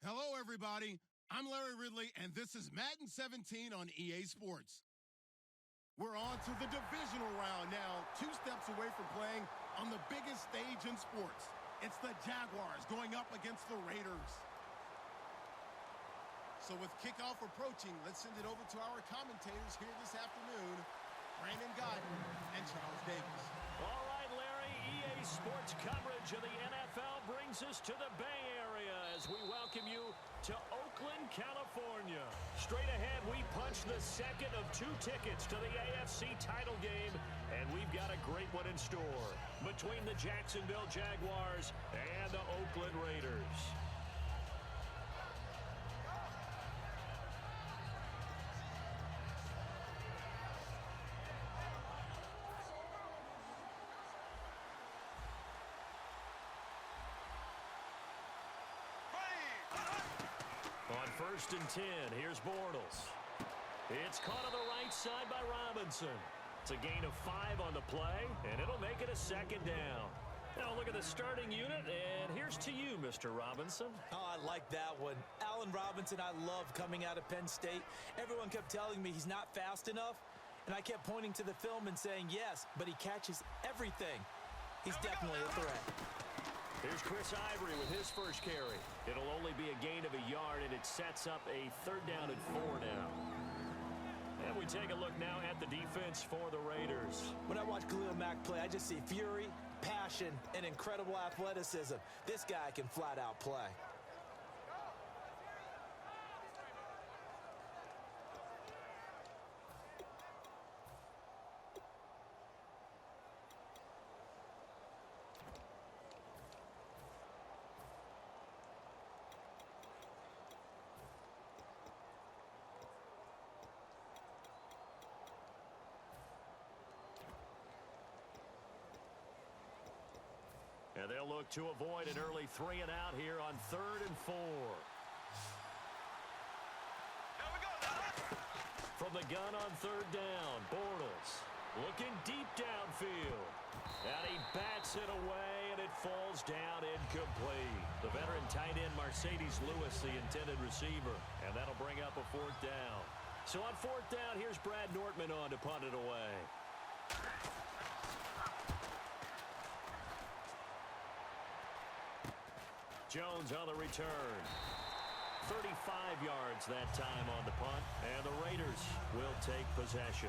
Hello, everybody. I'm Larry Ridley, and this is Madden 17 on EA Sports. We're on to the divisional round now, 2 steps away from playing on the biggest stage in sports. It's the Jaguars going up against the Raiders. So with kickoff approaching, let's send it over to our commentators here this afternoon, Brandon Guyton and Charles Davis. All right, Larry, EA Sports coverage of the NFL brings us to the Bay Area as we welcome you to Oakland, California. Straight ahead, we punch the second of 2 tickets to the AFC title game, and we've got a great one in store between the Jacksonville Jaguars and the Oakland Raiders. On 1st and 10, here's Bortles. It's caught on the right side by Robinson. It's a gain of 5 on the play, and it'll make it a 2nd down. Now look at the starting unit, and here's to you, Mr. Robinson. Oh, I like that one. Allen Robinson, I love coming out of Penn State. Everyone kept telling me he's not fast enough, and I kept pointing to the film and saying yes, but he catches everything. He's definitely a threat. Here's Chris Ivory with his first carry. It'll only be a gain of a yard, and it sets up a 3rd down and 4 now. And we take a look now at the defense for the Raiders. When I watch Khalil Mack play, I just see fury, passion, and incredible athleticism. This guy can flat out play. And they'll look to avoid an early 3 and out here on 3rd and 4. Here we go. From the gun on 3rd down, Bortles looking deep downfield. And he bats it away, and it falls down incomplete. The veteran tight end Mercedes Lewis, the intended receiver. And that'll bring up a 4th down. So on 4th down, here's Brad Nortman on to punt it away. Jones on the return. 35 yards that time on the punt, and the Raiders will take possession.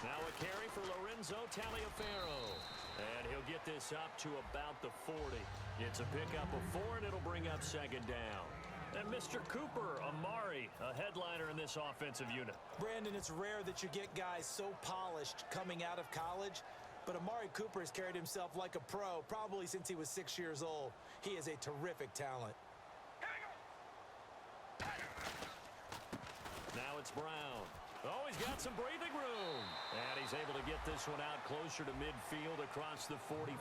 Now a carry for Lorenzo Taliaferro. And he'll get this up to about the 40. It's a pickup of 4, and it'll bring up 2nd down. And Mr. Cooper Amari, a headliner in this offensive unit. Brandon, it's rare that you get guys so polished coming out of college, but Amari Cooper has carried himself like a pro probably since he was 6 years old. He is a terrific talent. Now it's Brown. Oh, he's got some breathing room. And he's able to get this one out closer to midfield across the 45.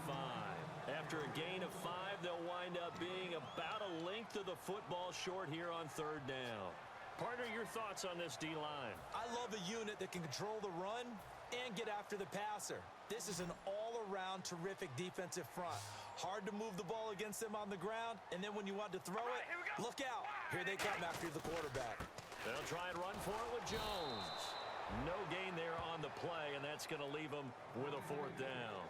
After a gain of 5, they'll wind up being about a length of the football short here on 3rd down. Partner, your thoughts on this D-line? I love a unit that can control the run and get after the passer. This is an all-around terrific defensive front. Hard to move the ball against them on the ground, and then when you want to throw it, look out. Here they come after the quarterback. They'll try and run for it with Jones. No gain there on the play, and that's going to leave them with a 4th down.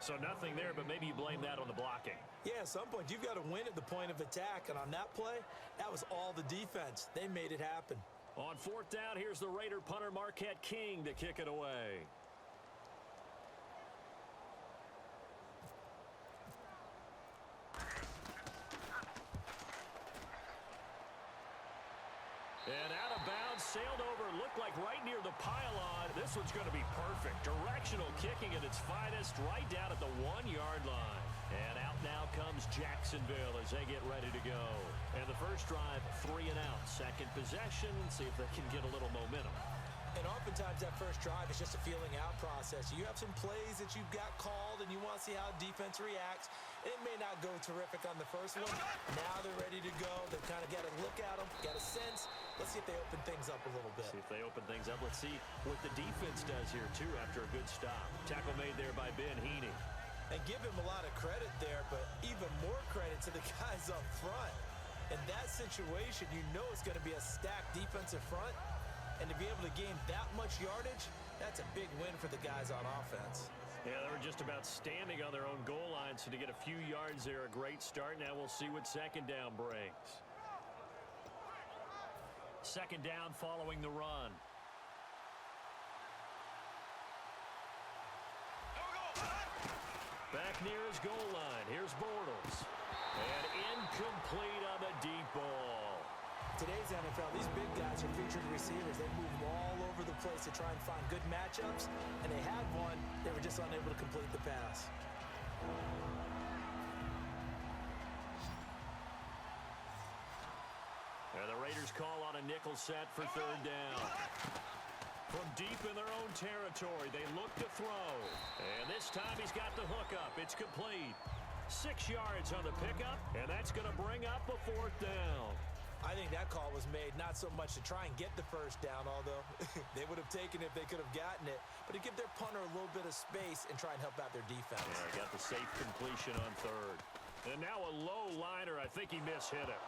So nothing there, but maybe you blame that on the blocking. Yeah, at some point, you've got to win at the point of attack, and on that play, that was all the defense. They made it happen. On 4th down, here's the Raider punter Marquette King to kick it away. And out of bounds, sailed over, looked like right near the pylon. This one's going to be perfect. Directional kicking at its finest, right down at the 1-yard line. And out now comes Jacksonville as they get ready to go. And the first drive, 3 and out. Second possession, see if they can get a little momentum. And oftentimes that first drive is just a feeling out process. You have some plays that you've got called and you want to see how defense reacts. It may not go terrific on the first one. Now they're ready to go. They've kind of got a look at them, got a sense. Let's see if they open things up a little bit. See if they open things up. Let's see what the defense does here, too, after a good stop. Tackle made there by Ben Heaney. And give him a lot of credit there, but even more credit to the guys up front. In that situation, you know it's going to be a stacked defensive front. And to be able to gain that much yardage, that's a big win for the guys on offense. Yeah, they were just about standing on their own goal line, so to get a few yards there, a great start. Now we'll see what second down brings. Second down following the run. Back near his goal line. Here's Bortles. And incomplete on the deep ball. Today's NFL, these big guys are featured receivers. They move all over the place to try and find good matchups, and they had one. They were just unable to complete the pass. And the Raiders call on a nickel set for third down. From deep in their own territory, they look to throw. And this time he's got the hook up. It's complete. 6 yards on the pickup, and that's going to bring up a fourth down. I think that call was made not so much to try and get the first down, although they would have taken it if they could have gotten it, but to give their punter a little bit of space and try and help out their defense. Yeah, got the safe completion on third. And now a low liner. I think he mishit it.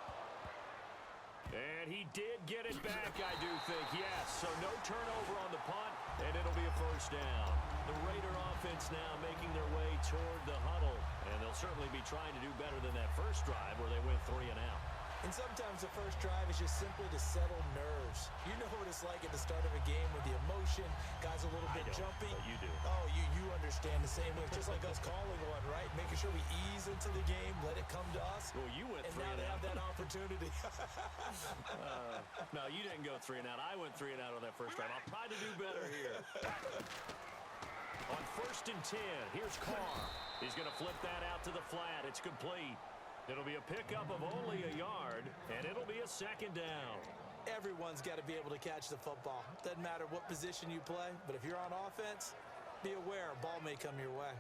And he did get it back, I do think, yes. So no turnover on the punt, and it'll be a first down. The Raider offense now making their way toward the huddle, and they'll certainly be trying to do better than that first drive where they went 3 and out. And sometimes the first drive is just simply to settle nerves. You know what it's like at the start of a game with the emotion, guys a little bit jumpy. But you do. Oh, you understand the same way. It's just like us calling one, right? Making sure we ease into the game, let it come to us. Well, you went 3 and out. And now they have that opportunity. No, you didn't go 3 and out. I went 3 and out on that first drive. I'll try to do better here. On 1st and 10, here's Carr. He's going to flip that out to the flat. It's complete. It'll be a pickup of only a yard, and it'll be a second down. Everyone's got to be able to catch the football. Doesn't matter what position you play, but if you're on offense, be aware a ball may come your way.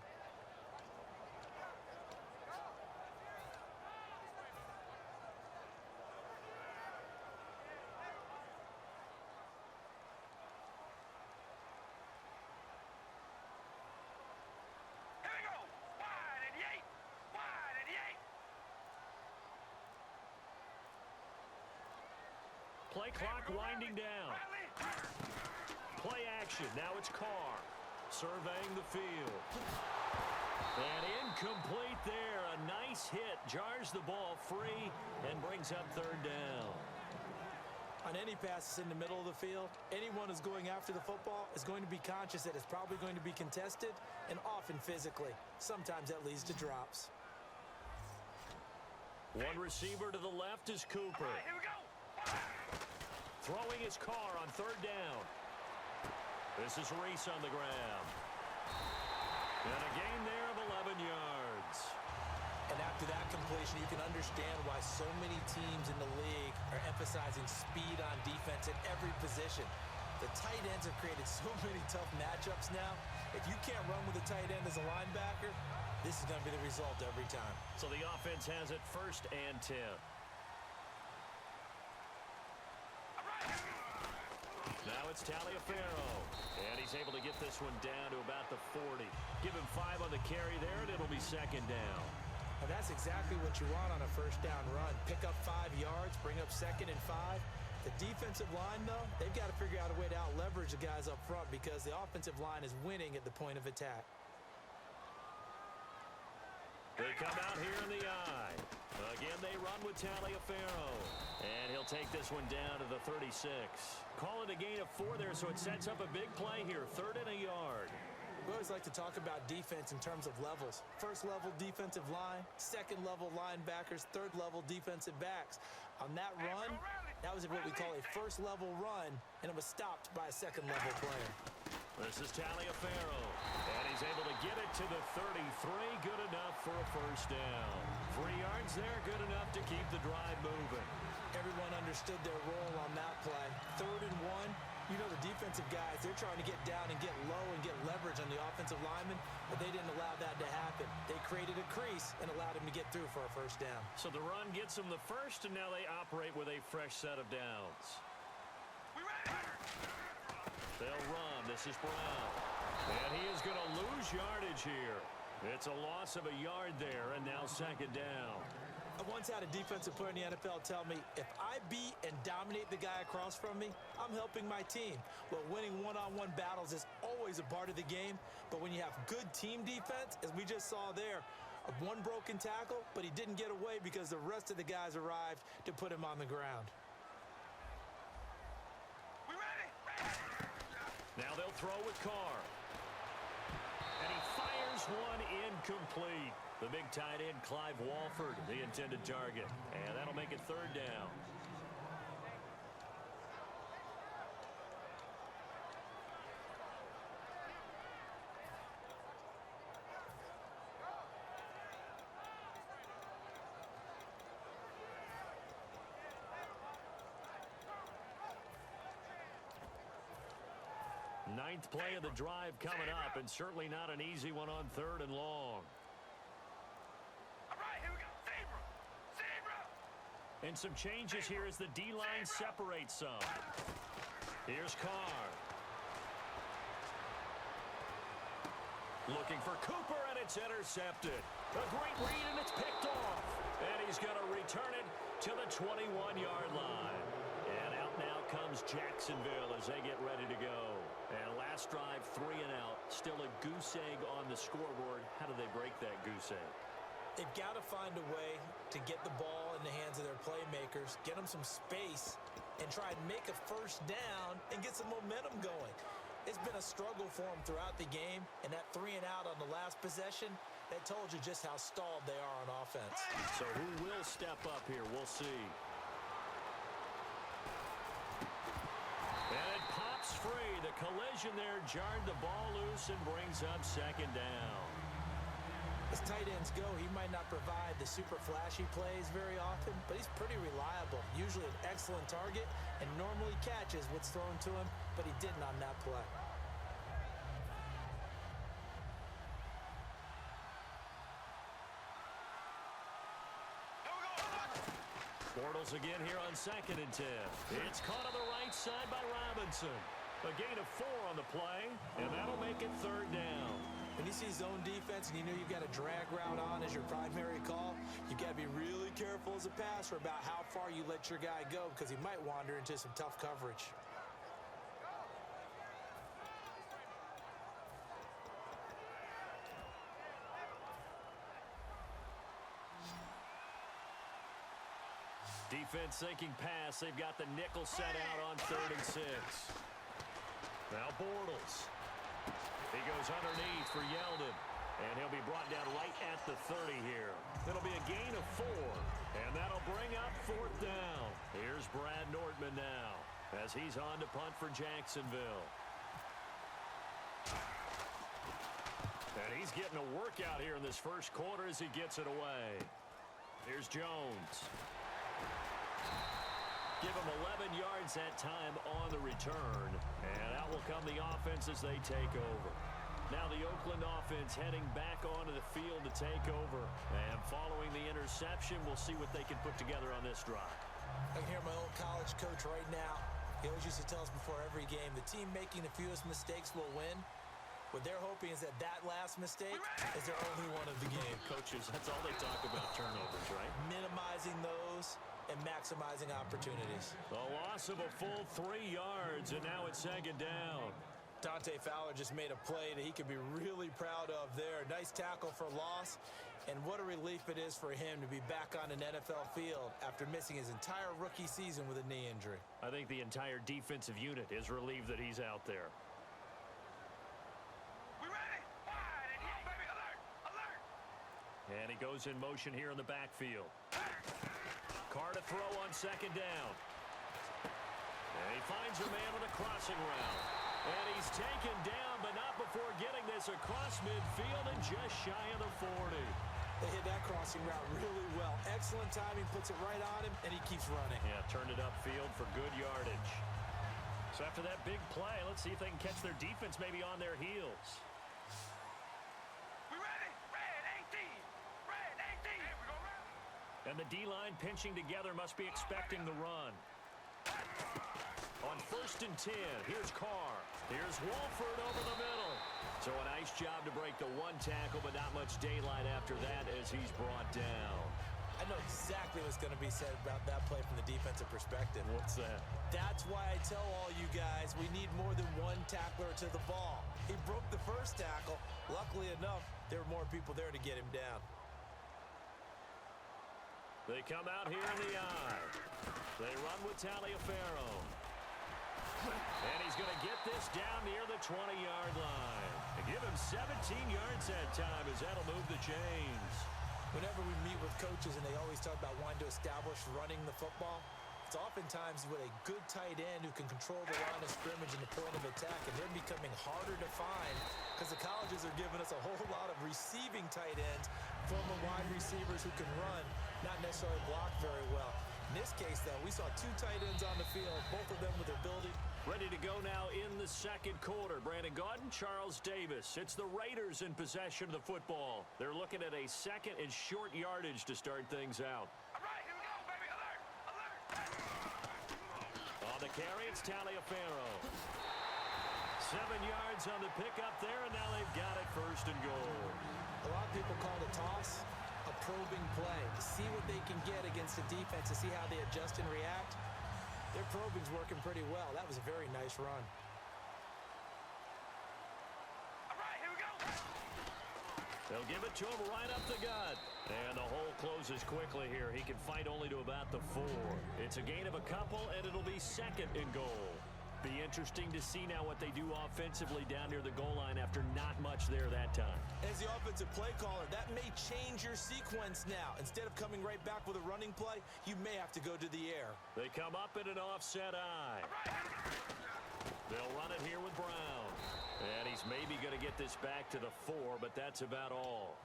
Play clock winding down. Play action. Now it's Carr surveying the field. And incomplete there. A nice hit. Jars the ball free and brings up third down. On any passes in the middle of the field, anyone who's going after the football is going to be conscious that it's probably going to be contested and often physically. Sometimes that leads to drops. One receiver to the left is Cooper. Right, here we go. Throwing his Carr on third down. This is Reese on the ground. And a gain there of 11 yards. And after that completion, you can understand why so many teams in the league are emphasizing speed on defense at every position. The tight ends have created so many tough matchups now. If you can't run with a tight end as a linebacker, this is going to be the result every time. So the offense has it 1st and 10. Now it's Taliaferro, and he's able to get this one down to about the 40. Give him 5 on the carry there, and it'll be second down. And that's exactly what you want on a first down run. Pick up 5 yards, bring up 2nd and 5. The defensive line, though, they've got to figure out a way to out-leverage the guys up front because the offensive line is winning at the point of attack. They come out here in the eye. Again, they run with Taliaferro. And he'll take this one down to the 36. Call it a gain of 4 there, so it sets up a big play here. 3rd and a yard. We always like to talk about defense in terms of levels. 1st level defensive line, 2nd level linebackers, 3rd level defensive backs. On that run, that was what we call a 1st level run, and it was stopped by a 2nd level player. This is Taliaferro, and he's able to get it to the 33. Good enough for a first down. 3 yards there, good enough to keep the drive moving. Everyone understood their role on that play. 3rd and 1. You know the defense defensive guys, they're trying to get down and get low and get leverage on the offensive lineman, but they didn't allow that to happen. They created a crease and allowed him to get through for a first down. So the run gets them the first, and now they operate with a fresh set of downs. They'll run. This is Brown. And he is going to lose yardage here. It's a loss of a yard there, and now second down. I once had a defensive player in the NFL tell me, if I beat and dominate the guy across from me, I'm helping my team. Well, winning one-on-one battles is always a part of the game, but when you have good team defense, as we just saw there, one broken tackle, but he didn't get away because the rest of the guys arrived to put him on the ground. Now they'll throw with Carr. And he fires one incomplete. The big tight end, Clive Walford, the intended target. And that'll make it third down. Ninth play of the drive coming up, and certainly not an easy one on third and long. And some changes here as the D-line separates some. Here's Carr. Looking for Cooper, and it's intercepted. A great read, and it's picked off. And he's going to return it to the 21-yard line. And out now comes Jacksonville as they get ready to go. And last drive, 3 and out. Still a goose egg on the scoreboard. How do they break that goose egg? They've got to find a way to get the ball in the hands of their playmakers, get them some space, and try and make a first down and get some momentum going. It's been a struggle for them throughout the game, and that 3 and out on the last possession, that told you just how stalled they are on offense. So who will step up here? We'll see. And it pops free. The collision there jarred the ball loose and brings up second down. As tight ends go, he might not provide the super flashy plays very often, but he's pretty reliable. Usually an excellent target and normally catches what's thrown to him, but he didn't on that play. Bortles again here on 2nd and 10. It's caught on the right side by Robinson. A gain of 4 on the play, and that'll make it third down. When you see zone defense and you know you've got a drag route on as your primary call, you've got to be really careful as a passer about how far you let your guy go because he might wander into some tough coverage. Defense sinking pass. They've got the nickel set out on 3rd and 6. Now Bortles. He goes underneath for Yeldon, and he'll be brought down right at the 30 here. It'll be a gain of 4, and that'll bring up 4th down. Here's Brad Nortman now as he's on to punt for Jacksonville. And he's getting a workout here in this first quarter as he gets it away. Here's Jones. Give him 11 yards that time on the return. And out will come the offense as they take over. Now the Oakland offense heading back onto the field to take over. And following the interception, we'll see what they can put together on this drive. I can hear my old college coach right now. He always used to tell us before every game, the team making the fewest mistakes will win. What they're hoping is that last mistake is their only one of the game. Coaches, that's all they talk about, turnovers, right? Minimizing those and maximizing opportunities. The loss of a full 3 yards, and now it's second down. Dante Fowler just made a play that he could be really proud of there. Nice tackle for loss, and what a relief it is for him to be back on an NFL field after missing his entire rookie season with a knee injury. I think the entire defensive unit is relieved that he's out there. And he goes in motion here in the backfield. Carr to throw on second down. And he finds a man with a crossing route. And he's taken down, but not before getting this across midfield and just shy of the 40. They hit that crossing route really well. Excellent timing, puts it right on him, and he keeps running. Yeah, turned it upfield for good yardage. So after that big play, let's see if they can catch their defense maybe on their heels. We ready? Red 18. Red 18. Hey, we go red. And the D-line pinching together must be expecting the run. On 1st and 10, here's Carr. Here's Wolford over the middle. So a nice job to break the one tackle, but not much daylight after that as he's brought down. I know exactly what's going to be said about that play from the defensive perspective. What's that? That's why I tell all you guys we need more than one tackler to the ball. He broke the first tackle. Luckily enough, there were more people there to get him down. They come out here in the eye. They run with Taliaferro. And he's going to get this down near the 20-yard line. And give him 17 yards that time as that'll move the chains. Whenever we meet with coaches and they always talk about wanting to establish running the football, it's oftentimes with a good tight end who can control the line of scrimmage and the point of attack, and they're becoming harder to find because the colleges are giving us a whole lot of receiving tight ends, former wide receivers who can run, not necessarily block very well. In this case, though, we saw two tight ends on the field, both of them with ability. Ready to go now in the second quarter. Brandon Gaudin, Charles Davis. It's the Raiders in possession of the football. They're looking at a second and short yardage to start things out. All right, here we go, baby. Alert! Alert! On the carry, it's Taliaferro. 7 yards on the pickup there, and now they've got it 1st and goal. A lot of people call the toss a probing play to see what they can get against the defense, to see how they adjust and react. Their probing's working pretty well. That was a very nice run. All right, here we go. They'll give it to him right up the gut. And the hole closes quickly here. He can fight only to about the 4. It's a gain of a couple, and it'll be 2nd and goal. Be interesting to see now what they do offensively down near the goal line after not much there that time. As the offensive play caller, that may change your sequence now. Instead of coming right back with a running play, you may have to go to the air. They come up in an offset eye. They'll run it here with Brown. And he's maybe going to get this back to the 4, but that's about all.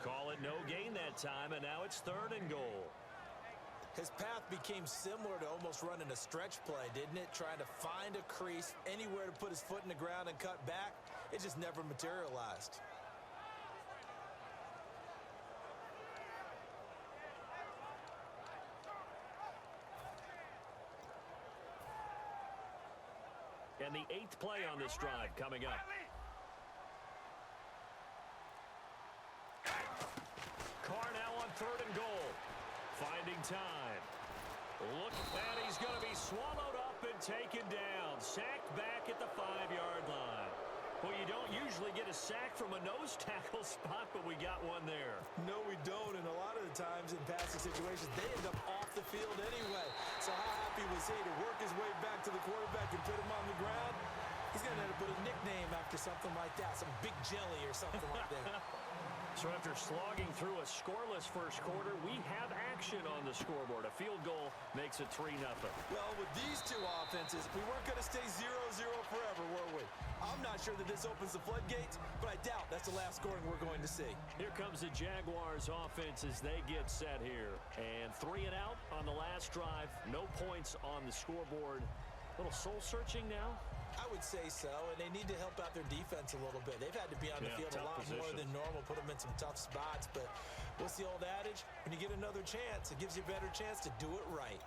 Call it no gain that time, and now it's 3rd and goal. His path became similar to almost running a stretch play, didn't it? Trying to find a crease, anywhere to put his foot in the ground and cut back. It just never materialized. And the 8th play on this drive coming up. Carr now on 3rd and goal. Finding time. Look, and he's going to be swallowed up and taken down. Sacked back at the 5-yard line. Well, you don't usually get a sack from a nose tackle spot, but we got one there. No, we don't, and a lot of the times in passing situations, they end up off the field anyway. So how happy was he to work his way back to the quarterback and put him on the ground? He's going to end up with a nickname after something like that, some Big Jelly or something like that. So after slogging through a scoreless first quarter, we have action on the scoreboard. A field goal makes it 3-0. Well, with these two offenses, we weren't going to stay 0-0 forever, were we? I'm not sure that this opens the floodgates, but I doubt that's the last scoring we're going to see. Here comes the Jaguars offense as they get set here. And 3 and out on the last drive. No points on the scoreboard. A little soul-searching now. I would say so, and they need to help out their defense a little bit. They've had to be on the field a lot more than normal, put them in some tough spots. But what's the old adage? When you get another chance, it gives you a better chance to do it right.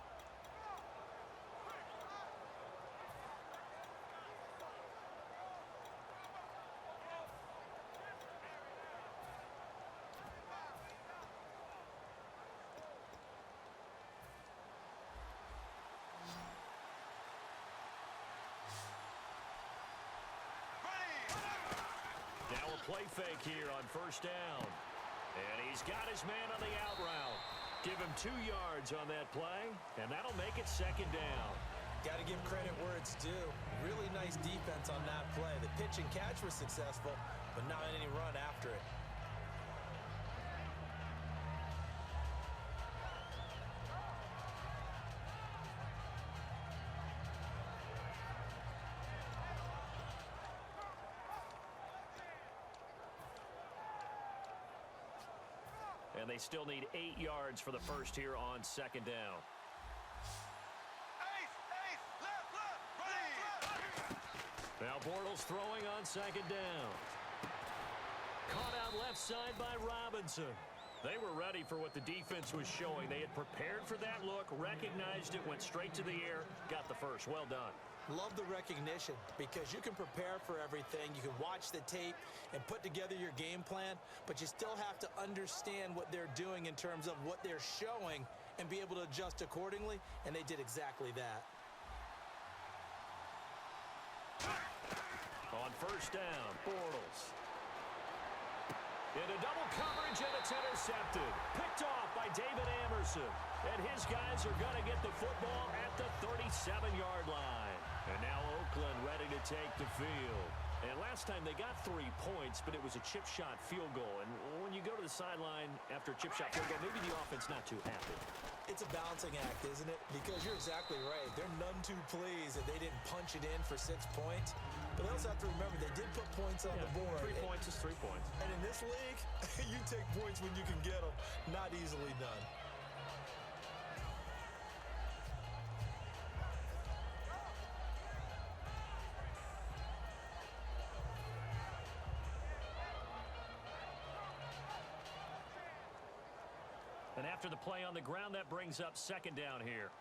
Now a play fake here on 1st down. And he's got his man on the out route. Give him 2 yards on that play, and that'll make it 2nd down. Got to give credit where it's due. Really nice defense on that play. The pitch and catch was successful, but not any run after it. And they still need 8 yards for the first here on 2nd down. Ace, left, ready. Now Bortles throwing on second down. Caught out left side by Robinson. They were ready for what the defense was showing. They had prepared for that look, recognized it, went straight to the air, got the first. Well done. Love the recognition because you can prepare for everything. You can watch the tape and put together your game plan, but you still have to understand what they're doing in terms of what they're showing and be able to adjust accordingly, and they did exactly that. On first down, Bortles. Into double coverage, and it's intercepted. Picked off by David Amerson. And his guys are going to get the football at the 37-yard line. And now Oakland ready to take the field. And last time they got 3 points, but it was a chip shot field goal. And when you go to the sideline after a chip shot field goal, maybe the offense not too happy. It's a balancing act, isn't it? Because you're exactly right. They're none too pleased that they didn't punch it in for 6 points. But they also have to remember they did put points on the board. 3 points is 3 points. And in this league, you take points when you can get them. Not easily done. And after the play on the ground, that brings up second down here.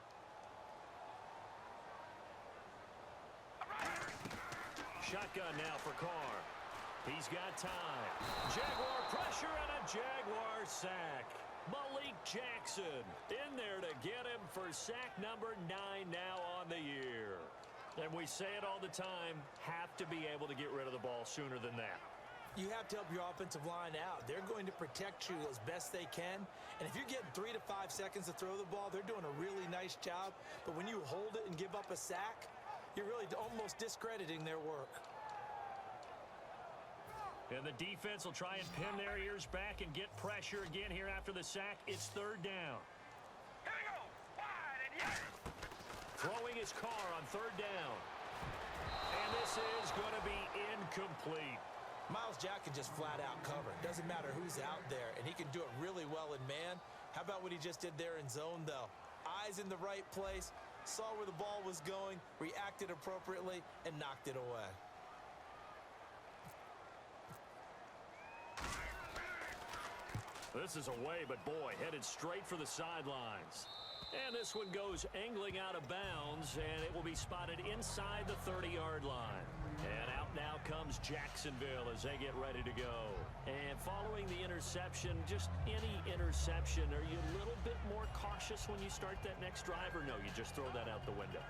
Shotgun now for Carr. He's got time. Jaguar pressure and a Jaguar sack. Malik Jackson in there to get him for sack number 9 now on the year. And we say it all the time, have to be able to get rid of the ball sooner than that. You have to help your offensive line out. They're going to protect you as best they can. And if you're getting 3 to 5 seconds to throw the ball, they're doing a really nice job. But when you hold it and give up a sack, you're really almost discrediting their work. And the defense will try and pin their ears back and get pressure again here after the sack. It's third down. Here we go. Wide and yes. Throwing his Carr on third down. And this is going to be incomplete. Myles Jack can just flat out cover. Doesn't matter who's out there, and he can do it really well in man. How about what he just did there in zone, though? Eyes in the right place, saw where the ball was going, reacted appropriately, and knocked it away. This is away, but boy, headed straight for the sidelines. And this one goes angling out of bounds, and it will be spotted inside the 30-yard line. And out now comes Jacksonville as they get ready to go. And following the interception, just any interception, are you a little bit more cautious when you start that next drive, or no, you just throw that out the window?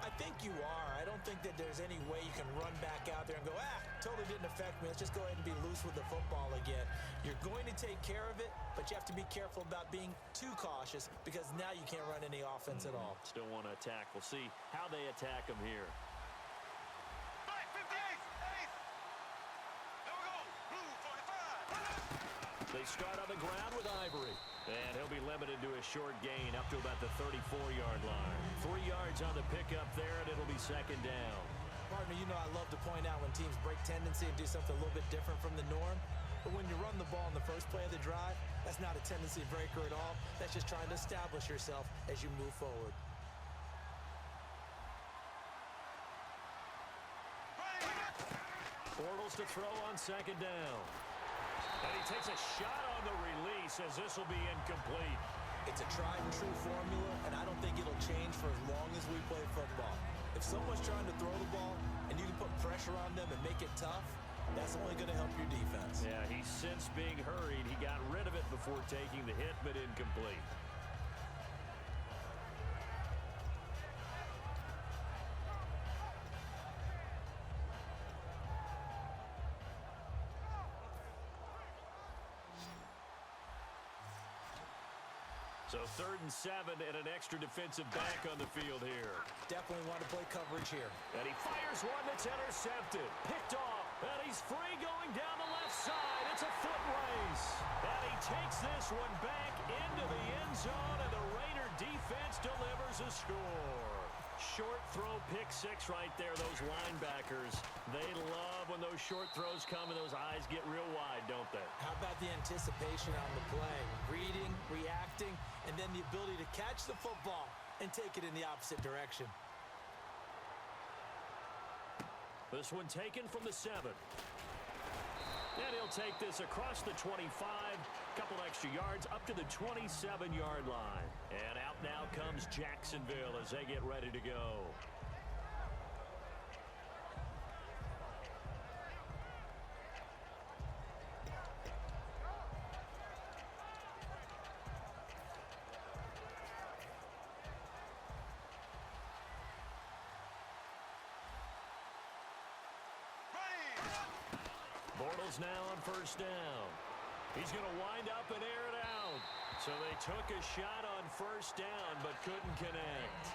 I think you are. I don't think that there's any way you can run back out there and go, totally didn't affect me. Let's just go ahead and be loose with the football again. You're going to take care of it, but you have to be careful about being too cautious because now you can't run any offense at all. Still want to attack. We'll see how they attack them here. Black 58. There we go. Blue 45. They start on the ground with Ivory. And he'll be limited to a short gain up to about the 34-yard line. 3 yards on the pickup there, and it'll be second down. Partner, you know I love to point out when teams break tendency and do something a little bit different from the norm. But when you run the ball in the first play of the drive, that's not a tendency breaker at all. That's just trying to establish yourself as you move forward. Bortles to throw on second down. And he takes a shot on the release as this will be incomplete. It's a tried and true formula, and I don't think it'll change for as long as we play football. If someone's trying to throw the ball and you can put pressure on them and make it tough, that's only going to help your defense. Yeah, he's since being hurried. He got rid of it before taking the hit, but incomplete. So 3rd and 7 and an extra defensive back on the field here. Definitely want to play coverage here. And he fires one that's intercepted. Picked off. And he's free going down the left side. It's a foot race. And he takes this one back into the end zone, and the Raider defense delivers a score. Short throw, pick 6 right there. Those linebackers, they love when those short throws come and those eyes get real wide, don't they? How about the anticipation on the play? Reading, reacting, and then the ability to catch the football and take it in the opposite direction. This one taken from the 7. And he'll take this across the 25, couple extra yards up to the 27-yard line. And out now comes Jacksonville as they get ready to go. Bortles now on first down. He's going to wind up and air it out. So they took a shot on first down but couldn't connect.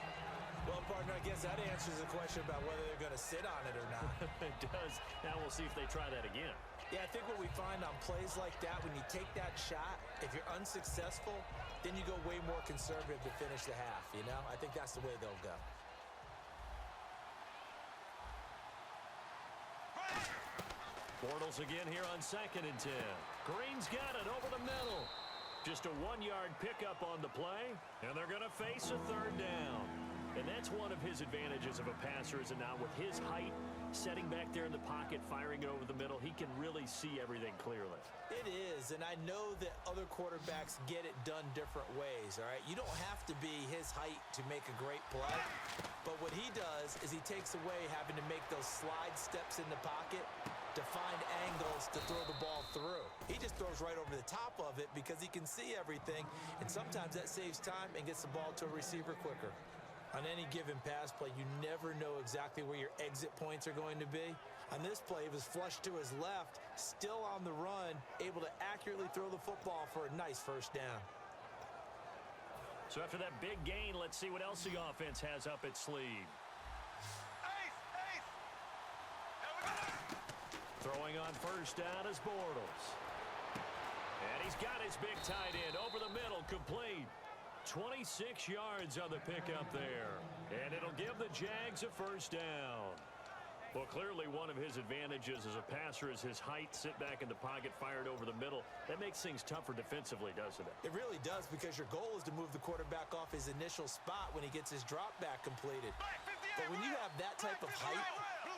Well, partner, I guess that answers the question about whether they're going to sit on it or not. It does. Now we'll see if they try that again. Yeah, I think what we find on plays like that, when you take that shot, if you're unsuccessful, then you go way more conservative to finish the half, you know? I think that's the way they'll go. Bortles again here on 2nd and 10. Green's got it over the middle. Just a 1-yard pickup on the play, and they're going to face a 3rd down. And that's one of his advantages of a passer, is it not? With his height, setting back there in the pocket, firing it over the middle, he can really see everything clearly. It is, and I know that other quarterbacks get it done different ways, all right? You don't have to be his height to make a great play, but what he does is he takes away having to make those slide steps in the pocket to find angles to throw the ball through. He just throws right over the top of it because he can see everything, and sometimes that saves time and gets the ball to a receiver quicker. On any given pass play, you never know exactly where your exit points are going to be. On this play, he was flushed to his left, still on the run, able to accurately throw the football for a nice first down. So after that big gain, let's see what else the offense has up its sleeve. Throwing on first down is Bortles. And he's got his big tight end over the middle, complete. 26 yards on the pickup there. And it'll give the Jags a first down. Well, clearly one of his advantages as a passer is his height, sit back in the pocket, fired over the middle. That makes things tougher defensively, doesn't it? It really does, because your goal is to move the quarterback off his initial spot when he gets his drop back completed. But when you have that type of height,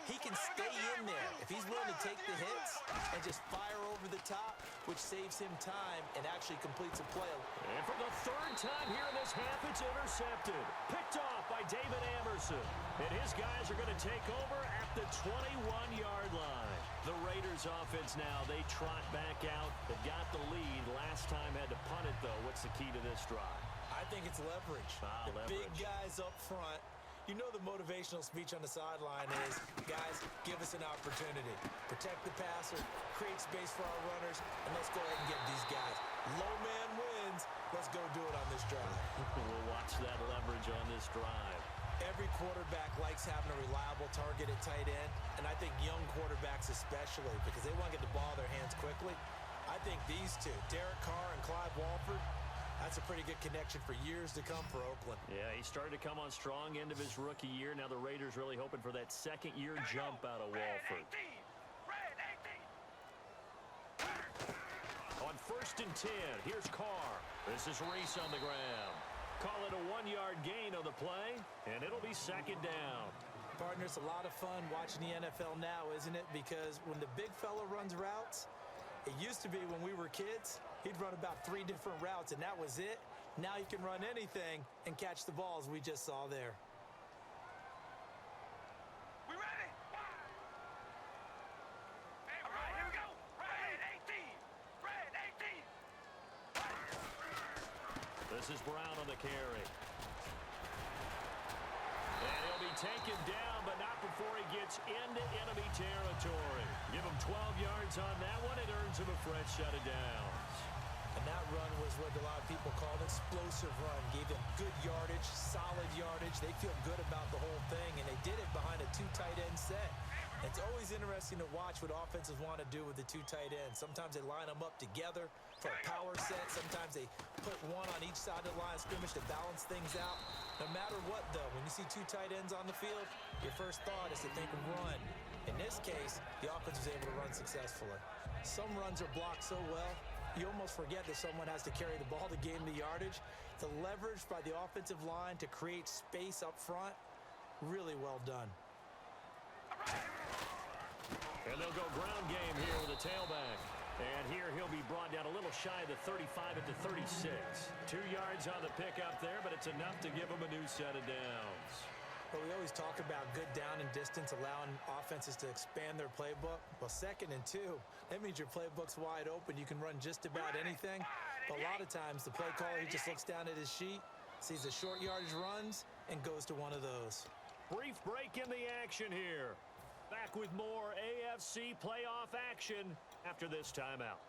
he can stay in there if he's willing to take the hits and just fire over the top, which saves him time and actually completes a play. And for the 3rd time here in this half, it's intercepted. Picked off by David Amerson. And his guys are going to take over at the 21-yard line. The Raiders offense now, they trot back out. They got the lead. Last time had to punt it, though. What's the key to this drive? I think it's leverage. Leverage. Big guys up front. You know the motivational speech on the sideline is, guys, give us an opportunity. Protect the passer, create space for our runners, and let's go ahead and get these guys. Low man wins. Let's go do it on this drive. We'll watch that leverage on this drive. Every quarterback likes having a reliable target at tight end, and I think young quarterbacks especially, because they want to get the ball in their hands quickly. I think these two, Derek Carr and Clive Walford, that's a pretty good connection for years to come for Oakland. Yeah, he started to come on strong end of his rookie year. Now the Raiders really hoping for that second-year jump out of Walford. On 1st and 10, here's Carr. This is Reese on the ground. Call it a 1-yard gain on the play, and it'll be 2nd down. Partner, it's a lot of fun watching the NFL now, isn't it? Because when the big fella runs routes, it used to be when we were kids, he'd run about 3 different routes, and that was it. Now he can run anything and catch the balls we just saw there. We ready? All right, here we go. Red 18. Red 18. This is Brown on the carry. And he'll be taken down, but not before he gets into enemy territory. Give him 12 yards on that one. It earns him a fresh set of downs. And that run was what a lot of people call an explosive run. Gave them good yardage, solid yardage. They feel good about the whole thing, and they did it behind a 2 tight end set. It's always interesting to watch what offenses want to do with the 2 tight ends. Sometimes they line them up together for a power set. Sometimes they put one on each side of the line of scrimmage to balance things out. No matter what, though, when you see 2 tight ends on the field, your first thought is to think run. In this case, the offense was able to run successfully. Some runs are blocked so well, you almost forget that someone has to carry the ball to gain the yardage. The leverage by the offensive line to create space up front, really well done. All right. go ground game here with a tailback. And here he'll be brought down a little shy of the 35 at the 36. 2 yards on the pickup there, but it's enough to give him a new set of downs. But we always talk about good down and distance, allowing offenses to expand their playbook. Well, 2nd and 2, that means your playbook's wide open. You can run just about anything. But a lot of times, the play caller, he just looks down at his sheet, sees the short yardage runs, and goes to one of those. Brief break in the action here. Back with more AFC playoff action after this timeout.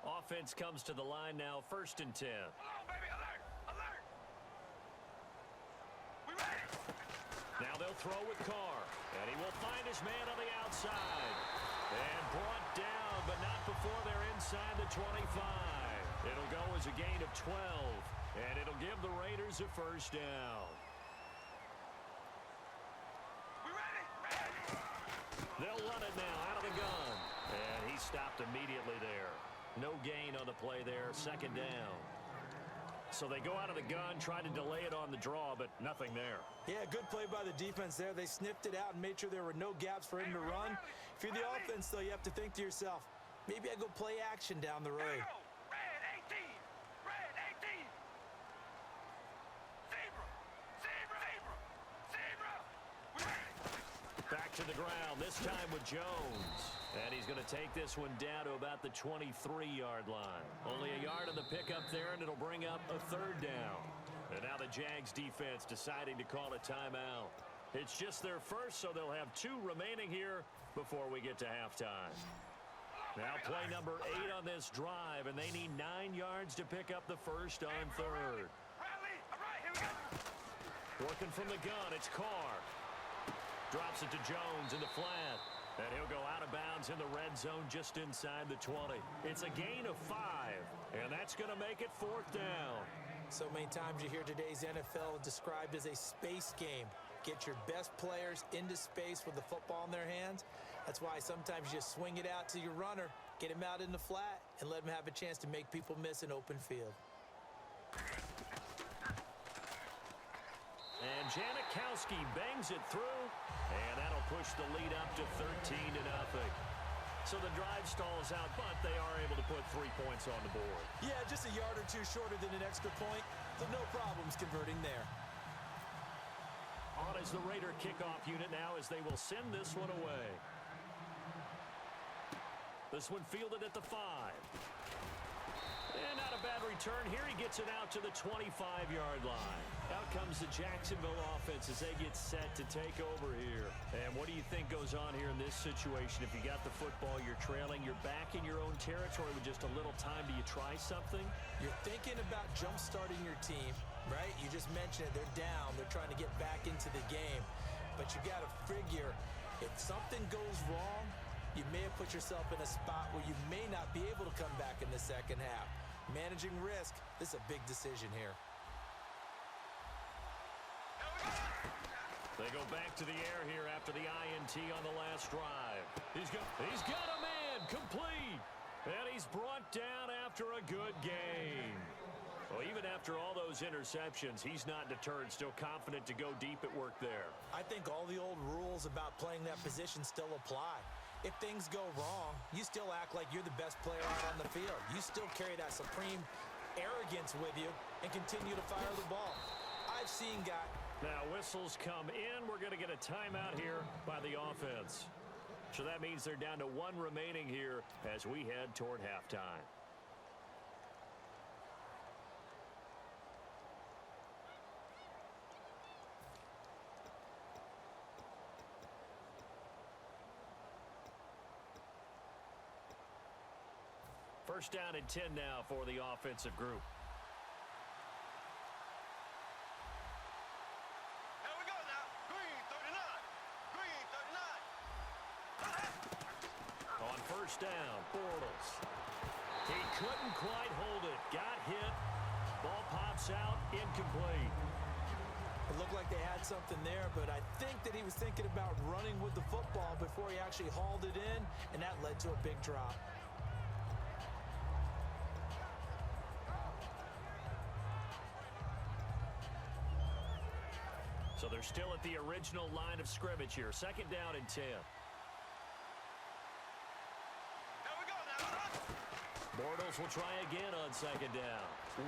Offense comes to the line now, 1st and 10. Hello, baby. Alert! Alert! We ready? Now they'll throw with Carr, and he will find his man on the outside. And brought down, but not before they're inside the 25. It'll go as a gain of 12, and it'll give the Raiders a 1st down. We ready? Ready! They'll run it now out of the gun, and he stopped immediately there. No gain on the play there, 2nd down. So they go out of the gun, try to delay it on the draw, but nothing there. Yeah, good play by the defense there. They sniffed it out and made sure there were no gaps for him to run. If you're the offense, though, you have to think to yourself, maybe I go play action down the road. Red 18! Red 18! Zebra! Zebra! Zebra! Zebra! We ready? Back to the ground, this time with Jones. And he's going to take this one down to about the 23-yard line. Only a yard on the pickup there, and it'll bring up a 3rd down. And now the Jags defense deciding to call a timeout. It's just their first, so they'll have 2 remaining here before we get to halftime. Now play number 8 on this drive, and they need 9 yards to pick up the 1st on 3rd. Riley! All right, here we go! Working from the gun, it's Carr. Drops it to Jones in the flat. And he'll go out of bounds in the red zone just inside the 20. It's a gain of 5, and that's going to make it 4th down. So many times you hear today's NFL described as a space game. Get your best players into space with the football in their hands. That's why sometimes you just swing it out to your runner, get him out in the flat, and let him have a chance to make people miss an open field. And Janikowski bangs it through, and that'll push the lead up to 13-0. So the drive stalls out, but they are able to put 3 points on the board. Yeah, just a yard or 2 shorter than an extra point, so no problems converting there. On is the Raider kickoff unit now as they will send this one away. This one fielded at the 5. And not a bad return here. He gets it out to the 25-yard line. Out comes the Jacksonville offense as they get set to take over here. And what do you think goes on here in this situation? If you got the football, you're trailing, you're back in your own territory with just a little time. Do you try something? You're thinking about jump-starting your team, right? You just mentioned it. They're down. They're trying to get back into the game. But you got to figure, if something goes wrong, you may have put yourself in a spot where you may not be able to come back in the second half. Managing risk, this is a big decision here. They go back to the air here after the INT on the last drive. He's got a man, complete. And he's brought down after a good game. Well, even after all those interceptions, he's not deterred, still confident to go deep at work there. I think all the old rules about playing that position still apply. If things go wrong, you still act like you're the best player out on the field. You still carry that supreme arrogance with you and continue to fire the ball. I've seen guys. Now whistles come in. We're going to get a timeout here by the offense. So that means they're down to 1 remaining here as we head toward halftime. First down and 10 now for the offensive group. Here we go now. Green 39. Green 39. On first down, Bortles. He couldn't quite hold it. Got hit. Ball pops out, incomplete. It looked like they had something there, but I think that he was thinking about running with the football before he actually hauled it in, and that led to a big drop. So they're still at the original line of scrimmage here. Second down and 10. There we go now. Bortles will try again on second down.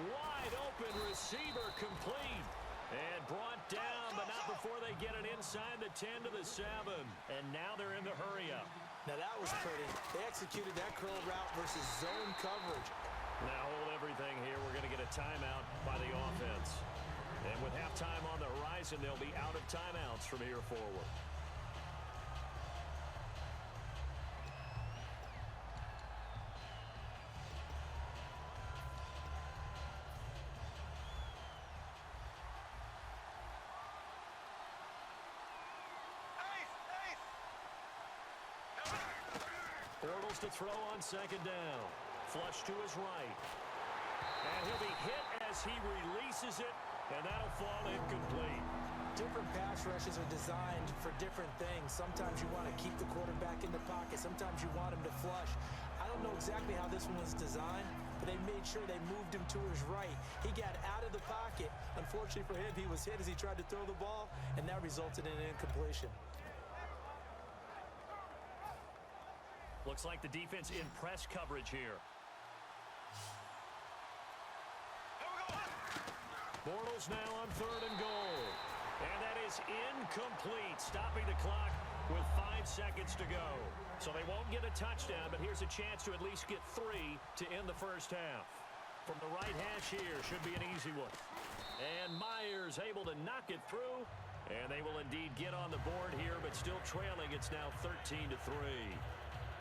Wide open receiver complete. And brought down, but not before they get it inside the 10 to the 7. And now they're in the hurry-up. Now that was pretty. They executed that curl route versus zone coverage. Now hold everything here. We're going to get a timeout by the offense. And with halftime on the horizon, they'll be out of timeouts from here forward. Bortles to throw on second down. Flush to his right. And he'll be hit as he releases it, and that'll fall incomplete. Different pass rushes are designed for different things. Sometimes you want to keep the quarterback in the pocket. Sometimes you want him to flush. I don't know exactly how this one was designed, but they made sure they moved him to his right. He got out of the pocket. Unfortunately for him, he was hit as he tried to throw the ball, and that resulted in an incompletion. Looks like the defense in press coverage here. Bortles now on third and goal. And that is incomplete, stopping the clock with 5 seconds to go. So they won't get a touchdown, but here's a chance to at least get 3 to end the first half. From the right hash here, should be an easy one. And Myers able to knock it through. And they will indeed get on the board here, but still trailing. It's now 13-3.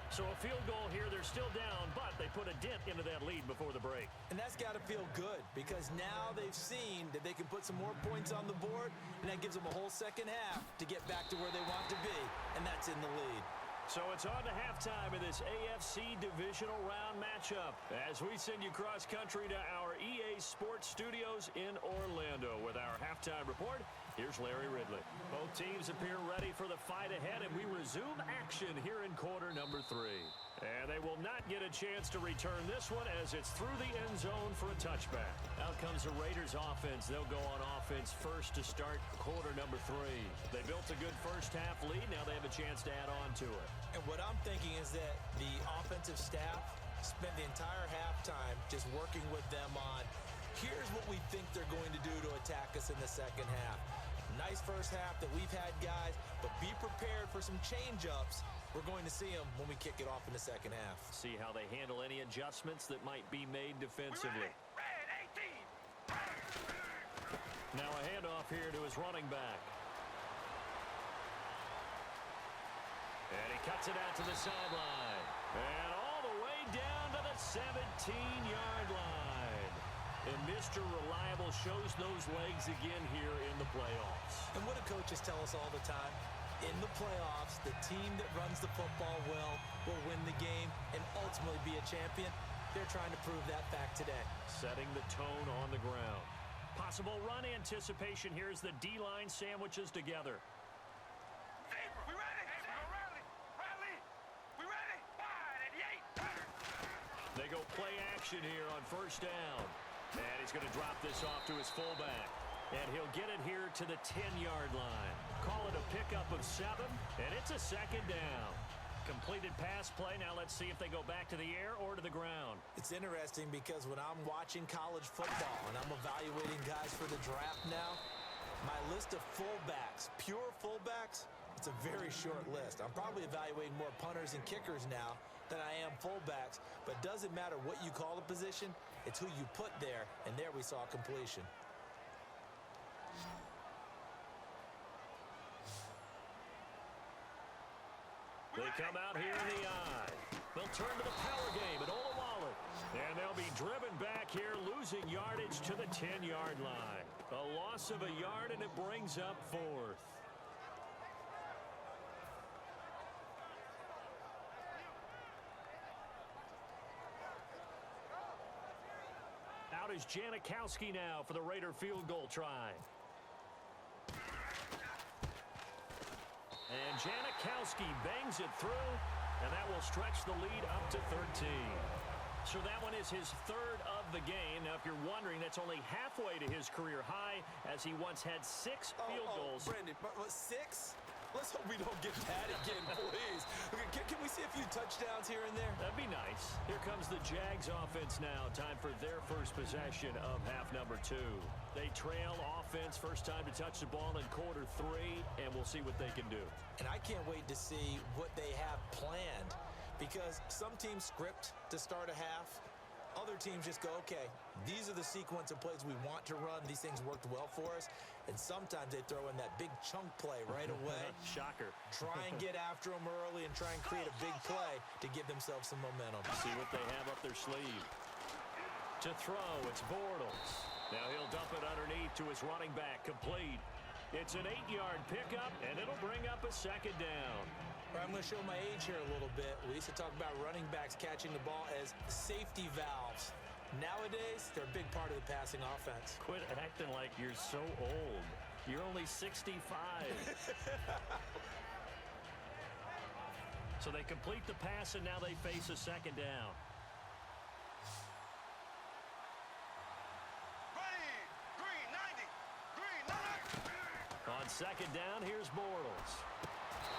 So a field goal here, they're still down, but they put a dent into that lead before the break. And that's got to feel good because now they've seen that they can put some more points on the board, and that gives them a whole second half to get back to where they want to be, and that's in the lead. So it's on to halftime in this AFC Divisional Round matchup as we send you cross-country to our EA Sports Studios in Orlando with our halftime report. Here's Larry Ridley. Both teams appear ready for the fight ahead, and we resume action here in quarter number 3. And they will not get a chance to return this one as it's through the end zone for a touchback. Out comes the Raiders offense. They'll go on offense first to start quarter number 3. They built a good first half lead. Now they have a chance to add on to it. And what I'm thinking is that the offensive staff spent the entire halftime just working with them on, here's what we think they're going to do to attack us in the second half. Nice first half that we've had, guys, but be prepared for some change-ups. We're going to see them when we kick it off in the second half. See how they handle any adjustments that might be made defensively. Red 18. Now a handoff here to his running back. And he cuts it out to the sideline. And all the way down to the 17-yard line. And Mr. Reliable shows those legs again here in the playoffs. And what do coaches tell us all the time? In the playoffs, the team that runs the football well will win the game and ultimately be a champion. They're trying to prove that fact today. Setting the tone on the ground. Possible run anticipation here as the D-line sandwiches together. We ready? Rally. We ready? Wide at the 8. They go play action here on first down. And he's going to drop this off to his fullback. And he'll get it here to the 10-yard line. Call it a pickup of 7, and it's a second down. Completed pass play. Now let's see if they go back to the air or to the ground. It's interesting because when I'm watching college football and I'm evaluating guys for the draft now, my list of fullbacks, pure fullbacks, it's a very short list. I'm probably evaluating more punters and kickers now than I am fullbacks, but it doesn't matter what you call the position, it's who you put there, and there we saw completion. They come out here in the eye. They'll turn to the power game at Olawale. And they'll be driven back here, losing yardage to the 10-yard line. A loss of a yard, and it brings up 4th. Out is Janikowski now for the Raider field goal try. And Janikowski bangs it through, and that will stretch the lead up to 13. So that one is his 3rd of the game. Now, if you're wondering, that's only halfway to his career high, as he once had 6 field goals. Brandon, what, 6? Let's hope we don't get that again, please. Okay, can we see a few touchdowns here and there? That'd be nice. Here comes the Jags offense now. Time for their first possession of half number 2. They trail offense, first time to touch the ball in quarter 3, and we'll see what they can do. And I can't wait to see what they have planned, because some teams script to start a half. Other teams just go, okay, these are the sequence of plays we want to run. These things worked well for us. And sometimes they throw in that big chunk play right away. Shocker. Try and get after them early and try and create a big play to give themselves some momentum. See what they have up their sleeve. To throw, it's Bortles. Now he'll dump it underneath to his running back, complete. It's an 8-yard pickup, and it'll bring up a second down. I'm going to show my age here a little bit. We used to talk about running backs catching the ball as safety valves. Nowadays, they're a big part of the passing offense. Quit acting like you're so old. You're only 65. So they complete the pass, and now they face a second down. Green 90. Green 90. On second down, here's Bortles.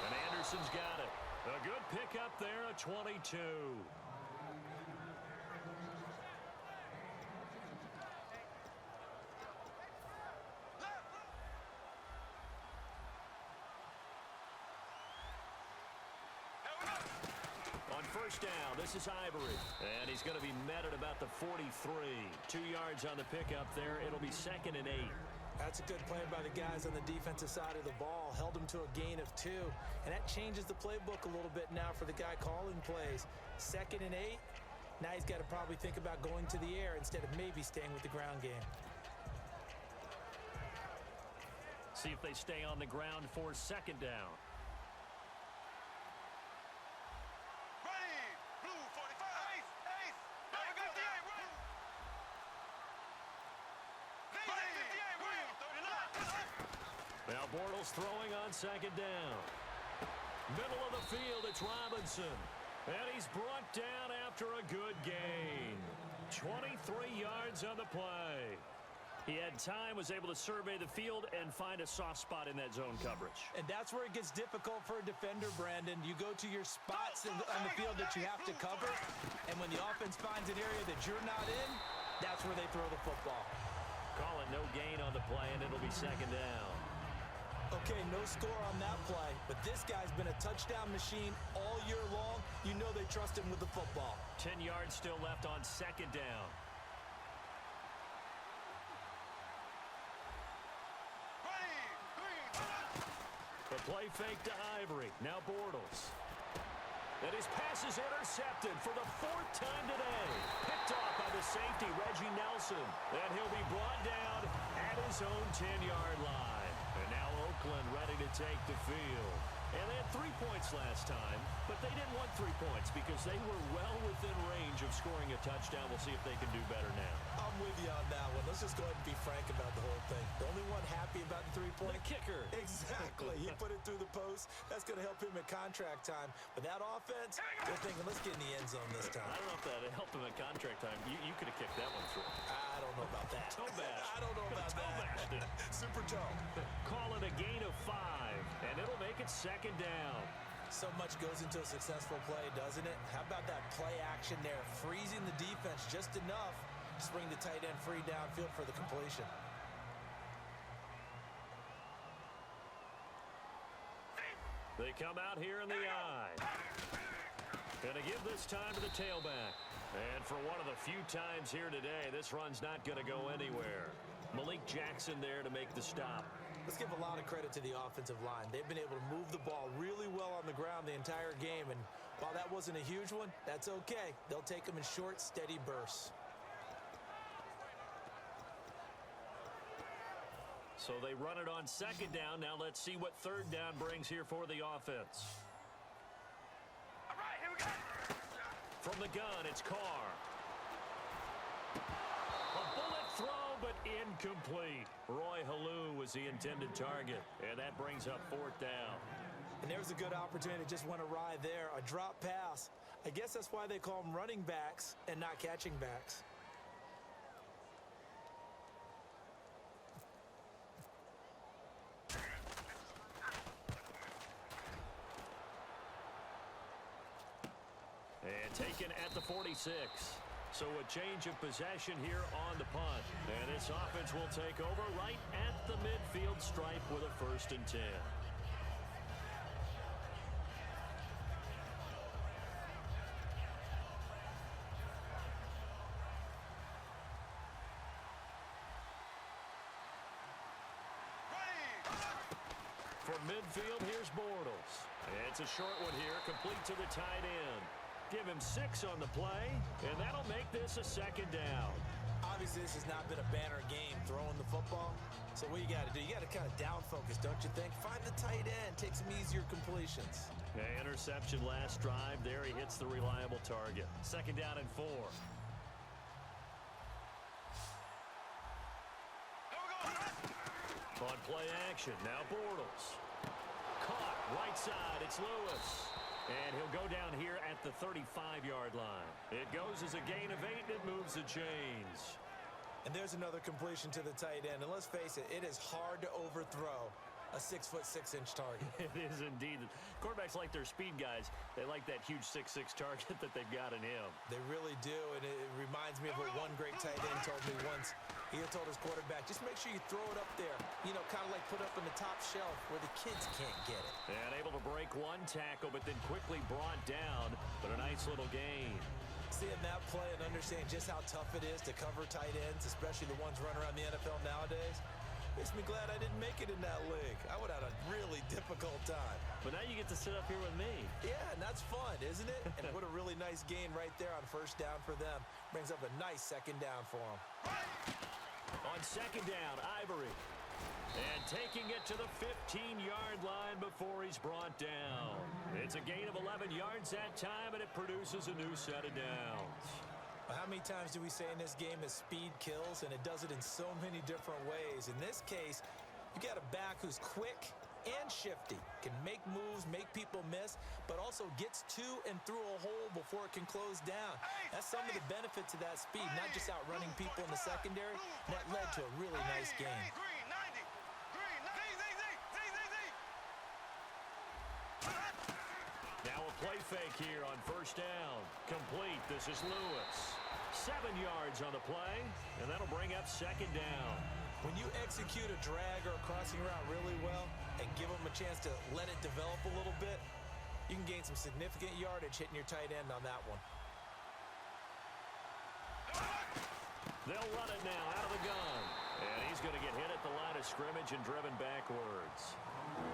And Anderson's got it. A good pickup there, a 22. On first down, this is Ivory. And he's going to be met at about the 43. 2 yards on the pickup there. It'll be 2nd and 8. That's a good play by the guys on the defensive side of the ball. Held them to a gain of 2. And that changes the playbook a little bit now for the guy calling plays. 2nd and 8. Now he's got to probably think about going to the air instead of maybe staying with the ground game. See if they stay on the ground for second down. Ready. Blue 45. Ace. Number 58. Ready. 58. Ready. 39. Now Bortles throwing on second down. Middle of the field, it's Robinson. And he's brought down after a good gain. 23 yards on the play. He had time, was able to survey the field and find a soft spot in that zone coverage. And that's where it gets difficult for a defender, Brandon. You go to your spots on the field that you have to cover, and when the offense finds an area that you're not in, that's where they throw the football. Call it no gain on the play, and it'll be second down. Okay, no score on that play, but this guy's been a touchdown machine all year long. You know they trust him with the football. 10 yards still left on second down. The play fake to Ivory. Now Bortles. And his pass is intercepted for the 4th time today. Picked off by the safety, Reggie Nelson. And he'll be brought down at his own 10-yard line. And now Oakland ready to take the field. And they had 3 points last time, but they didn't want 3 points because they were well within range of scoring a touchdown. We'll see if they can do better now. I'm with you on that one. Let's just go ahead and be frank about the whole thing. The only one happy about the 3-point? The kicker. Exactly. He put it through the post. That's going to help him at contract time. But that offense, they're thinking, let's get in the end zone this time. I don't know if that helped him at contract time. You could have kicked that one through. I don't know about that. Toe bash. I don't know about Toe that. bashed it. Super toe. Call it a gain of 5, and it'll make it second down. So much goes into a successful play, doesn't it? How about that play action there? Freezing the defense just enough to bring the tight end free downfield for the completion. They come out here in the I. Gonna give this time to the tailback. And for one of the few times here today, this run's not gonna go anywhere. Malik Jackson there to make the stop. Let's give a lot of credit to the offensive line. They've been able to move the ball really well on the ground the entire game, and while that wasn't a huge one, that's okay. They'll take them in short, steady bursts. So they run it on second down. Now let's see what third down brings here for the offense. All right, here we go. From the gun, it's Carr. A bullet throw, but incomplete. Roy Halou was the intended target, and that brings up 4th down. And there's a good opportunity that just went awry there. A drop pass. I guess that's why they call them running backs and not catching backs. And taken at the 46. So a change of possession here on the punt. And this offense will take over right at the midfield stripe with a 1st and 10. From midfield, here's Bortles. It's a short one here, complete to the tight end. Give him 6 on the play, and that'll make this a 2nd down. Obviously, this has not been a banner game throwing the football. So what you got to do, you got to kind of down focus, don't you think? Find the tight end, take some easier completions. Okay, interception last drive. There he hits the reliable target. 2nd down and 4. On play action, now Bortles. Caught, right side, it's Lewis. And he'll go down here at the 35-yard line. It goes as a gain of 8, and it moves the chains. And there's another completion to the tight end. And let's face it, it is hard to overthrow a 6'6" target. It is indeed. Quarterbacks like their speed guys. They like that huge 6'6" target that they've got in him. They really do, and it reminds me of what one great tight end told me once. He told his quarterback, just make sure you throw it up there, you know, kind of like put up in the top shelf where the kids can't get it. And able to break one tackle, but then quickly brought down, but a nice little gain. Seeing that play and understanding just how tough it is to cover tight ends, especially the ones running around the NFL nowadays, makes me glad I didn't make it in that league. I would have had a really difficult time. But now you get to sit up here with me. Yeah, and that's fun, isn't it? And what a really nice gain right there on 1st down for them. Brings up a nice 2nd down for them. On 2nd down, Ivory. And taking it to the 15-yard line before he's brought down. It's a gain of 11 yards that time, and it produces a new set of downs. How many times do we say in this game that speed kills, and it does it in so many different ways? In this case, you got a back who's quick and shifty, can make moves, make people miss, but also gets to and through a hole before it can close down. That's some of the benefits of that speed, not just outrunning people in the secondary. That led to a really nice game. Now a play fake here on 1st down. Complete. This is Lewis. 7 yards on the play, and that'll bring up 2nd down. When you execute a drag or a crossing route really well and give them a chance to let it develop a little bit, you can gain some significant yardage hitting your tight end on that one. They'll run it now out of the gun. And he's going to get hit at the line of scrimmage and driven backwards.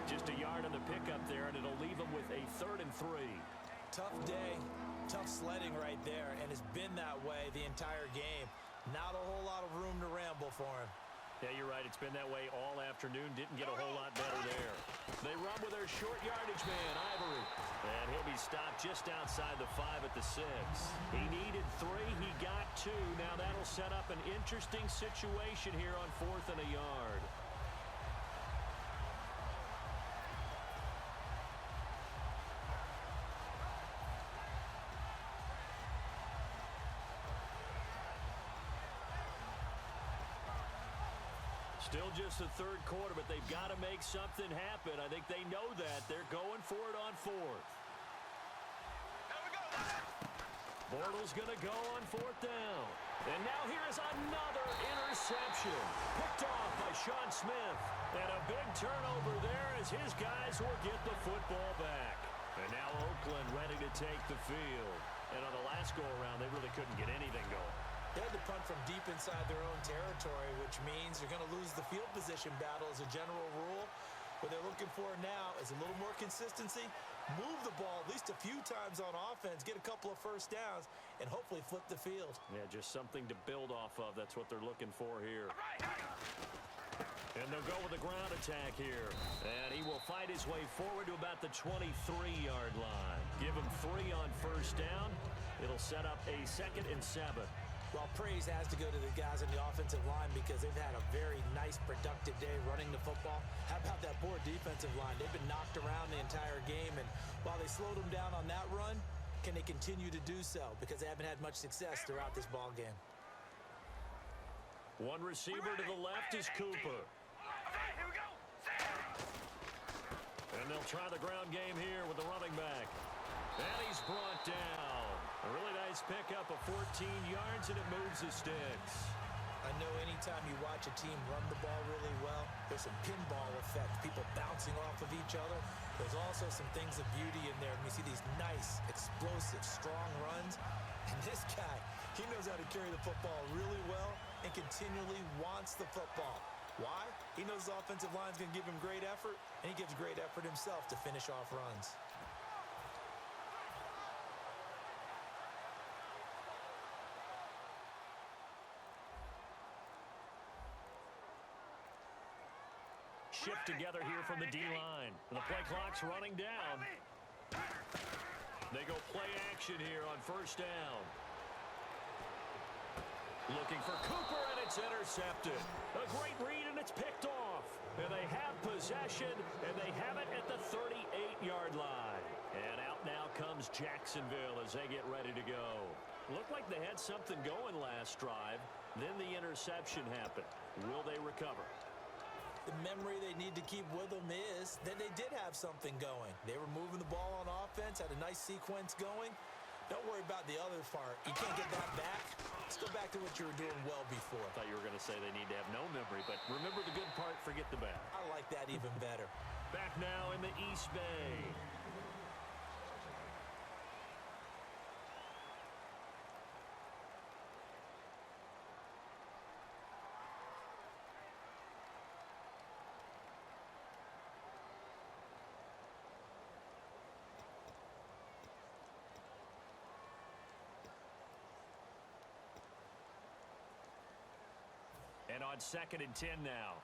Just a yard on the pickup there, and it'll leave him with a 3rd and 3. Tough day, tough sledding right there, and it's been that way the entire game. Not a whole lot of room to ramble for him. Yeah, you're right. It's been that way all afternoon. Didn't get a whole lot better there. They run with their short yardage man, Ivory. And he'll be stopped just outside the 5 at the 6. He needed 3. He got 2. Now that'll set up an interesting situation here on 4th and a yard. Still just the 3rd quarter, but they've got to make something happen. I think they know that. They're going for it on 4th. Bortles going to go on 4th down. And now here is another interception. Picked off by Sean Smith. And a big turnover there as his guys will get the football back. And now Oakland ready to take the field. And on the last go-around, they really couldn't get anything going. They had to punt from deep inside their own territory, which means they're going to lose the field position battle as a general rule. What they're looking for now is a little more consistency, move the ball at least a few times on offense, get a couple of 1st downs, and hopefully flip the field. Yeah, just something to build off of. That's what they're looking for here. And they'll go with the ground attack here. And he will fight his way forward to about the 23-yard line. Give him 3 on 1st down. It'll set up a 2nd and 7. Well, praise has to go to the guys on the offensive line because they've had a very nice, productive day running the football. How about that poor defensive line? They've been knocked around the entire game, and while they slowed them down on that run, can they continue to do so? Because they haven't had much success throughout this ball game. One receiver to the left is Cooper. Here we go. And they'll try the ground game here with the running back. And he's brought down. A really nice pickup of 14 yards, and it moves the sticks. I know anytime you watch a team run the ball really well, there's some pinball effect, people bouncing off of each other. There's also some things of beauty in there. And you see these nice, explosive, strong runs. And this guy, he knows how to carry the football really well and continually wants the football. Why? He knows the offensive line's going to give him great effort, and he gives great effort himself to finish off runs. Shift together here from the D-line. The play clock's running down. They go play action here on first down. Looking for Cooper, and it's intercepted. A great read, and it's picked off. And they have possession, and they have it at the 38-yard line. And out now comes Jacksonville as they get ready to go. Looked like they had something going last drive. Then the interception happened. Will they recover? The memory they need to keep with them is that they did have something going. They were moving the ball on offense, had a nice sequence going. Don't worry about the other part. You can't get that back. Let's go back to what you were doing well before. I thought you were going to say they need to have no memory, but remember the good part, forget the bad. I like that even better. Back now in the East Bay. And on 2nd and 10 now.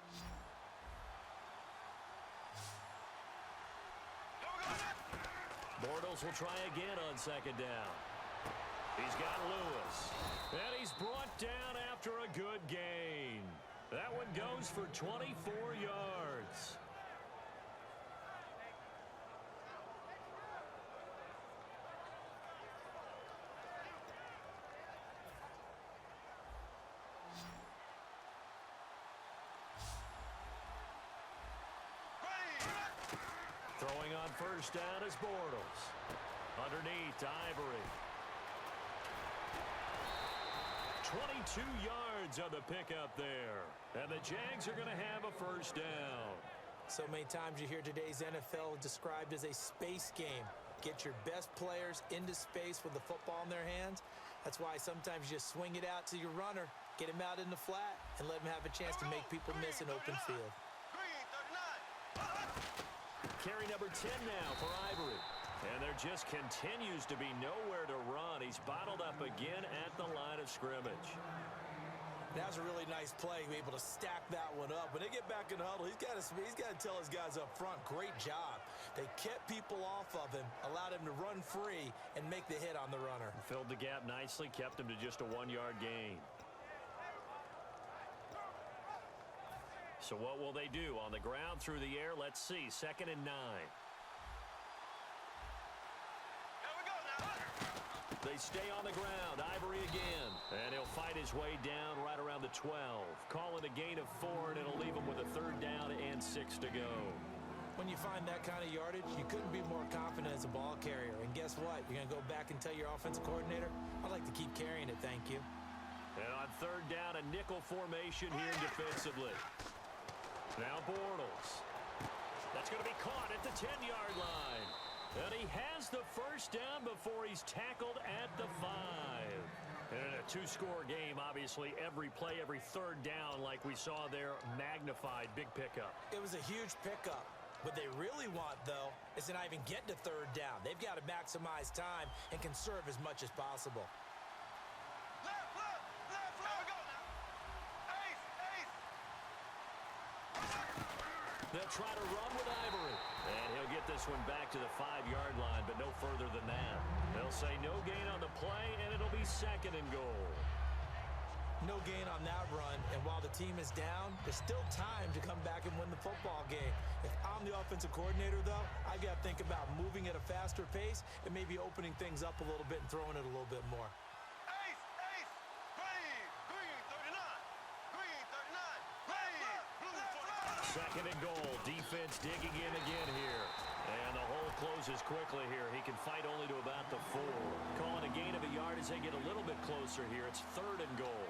Bortles will try again on 2nd down. He's got Lewis. And he's brought down after a good gain. That one goes for 24 yards. Throwing on first down is Bortles. Underneath, Ivory. 22 yards on the pickup there. And the Jags are going to have a first down. So many times you hear today's NFL described as a space game. Get your best players into space with the football in their hands. That's why sometimes you just swing it out to your runner, get him out in the flat, and let him have a chance to make people miss an open field. Carry number 10 now for Ivory. And there just continues to be nowhere to run. He's bottled up again at the line of scrimmage. That was a really nice play, be able to stack that one up. When they get back in the huddle, he's got to tell his guys up front, great job. They kept people off of him, allowed him to run free, and make the hit on the runner. Filled the gap nicely, kept him to just a 1-yard gain. So what will they do? On the ground, through the air, let's see. 2nd and 9. They stay on the ground. Ivory again. And he'll fight his way down right around the 12. Call it a gain of 4, and it'll leave him with a 3rd down and 6 to go. When you find that kind of yardage, you couldn't be more confident as a ball carrier. And guess what? You're going to go back and tell your offensive coordinator, I'd like to keep carrying it, thank you. And on 3rd down, a nickel formation here defensively. Now Bortles. That's going to be caught at the 10-yard line. And he has the first down before he's tackled at the 5. And in a 2-score game, obviously, every play, every 3rd down, like we saw there, magnified. Big pickup. It was a huge pickup. What they really want, though, is to not even get to 3rd down. They've got to maximize time and conserve as much as possible. They'll try to run with Ivory. And he'll get this one back to the 5-yard line, but no further than that. They'll say no gain on the play, and it'll be 2nd and goal. No gain on that run, and while the team is down, there's still time to come back and win the football game. If I'm the offensive coordinator, though, I've got to think about moving at a faster pace and maybe opening things up a little bit and throwing it a little bit more. Second and goal. Defense digging in again here. And the hole closes quickly here. He can fight only to about the 4. Calling a gain of a yard as they get a little bit closer here. It's third and goal.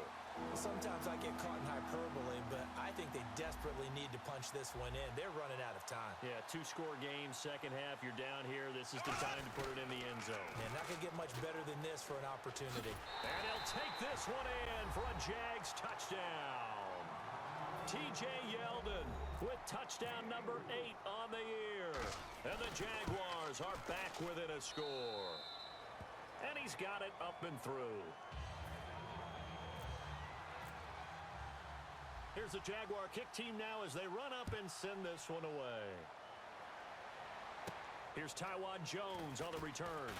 Sometimes I get caught in hyperbole, but I think they desperately need to punch this one in. They're running out of time. Yeah, 2-score game, second half. You're down here. This is the time to put it in the end zone. And not going to get much better than this for an opportunity. And he'll take this one in for a Jags touchdown. T.J. Yeldon with touchdown number 8 on the year. And the Jaguars are back within a score. And he's got it up and through. Here's the Jaguar kick team now as they run up and send this one away. Here's Taiwan Jones on the return.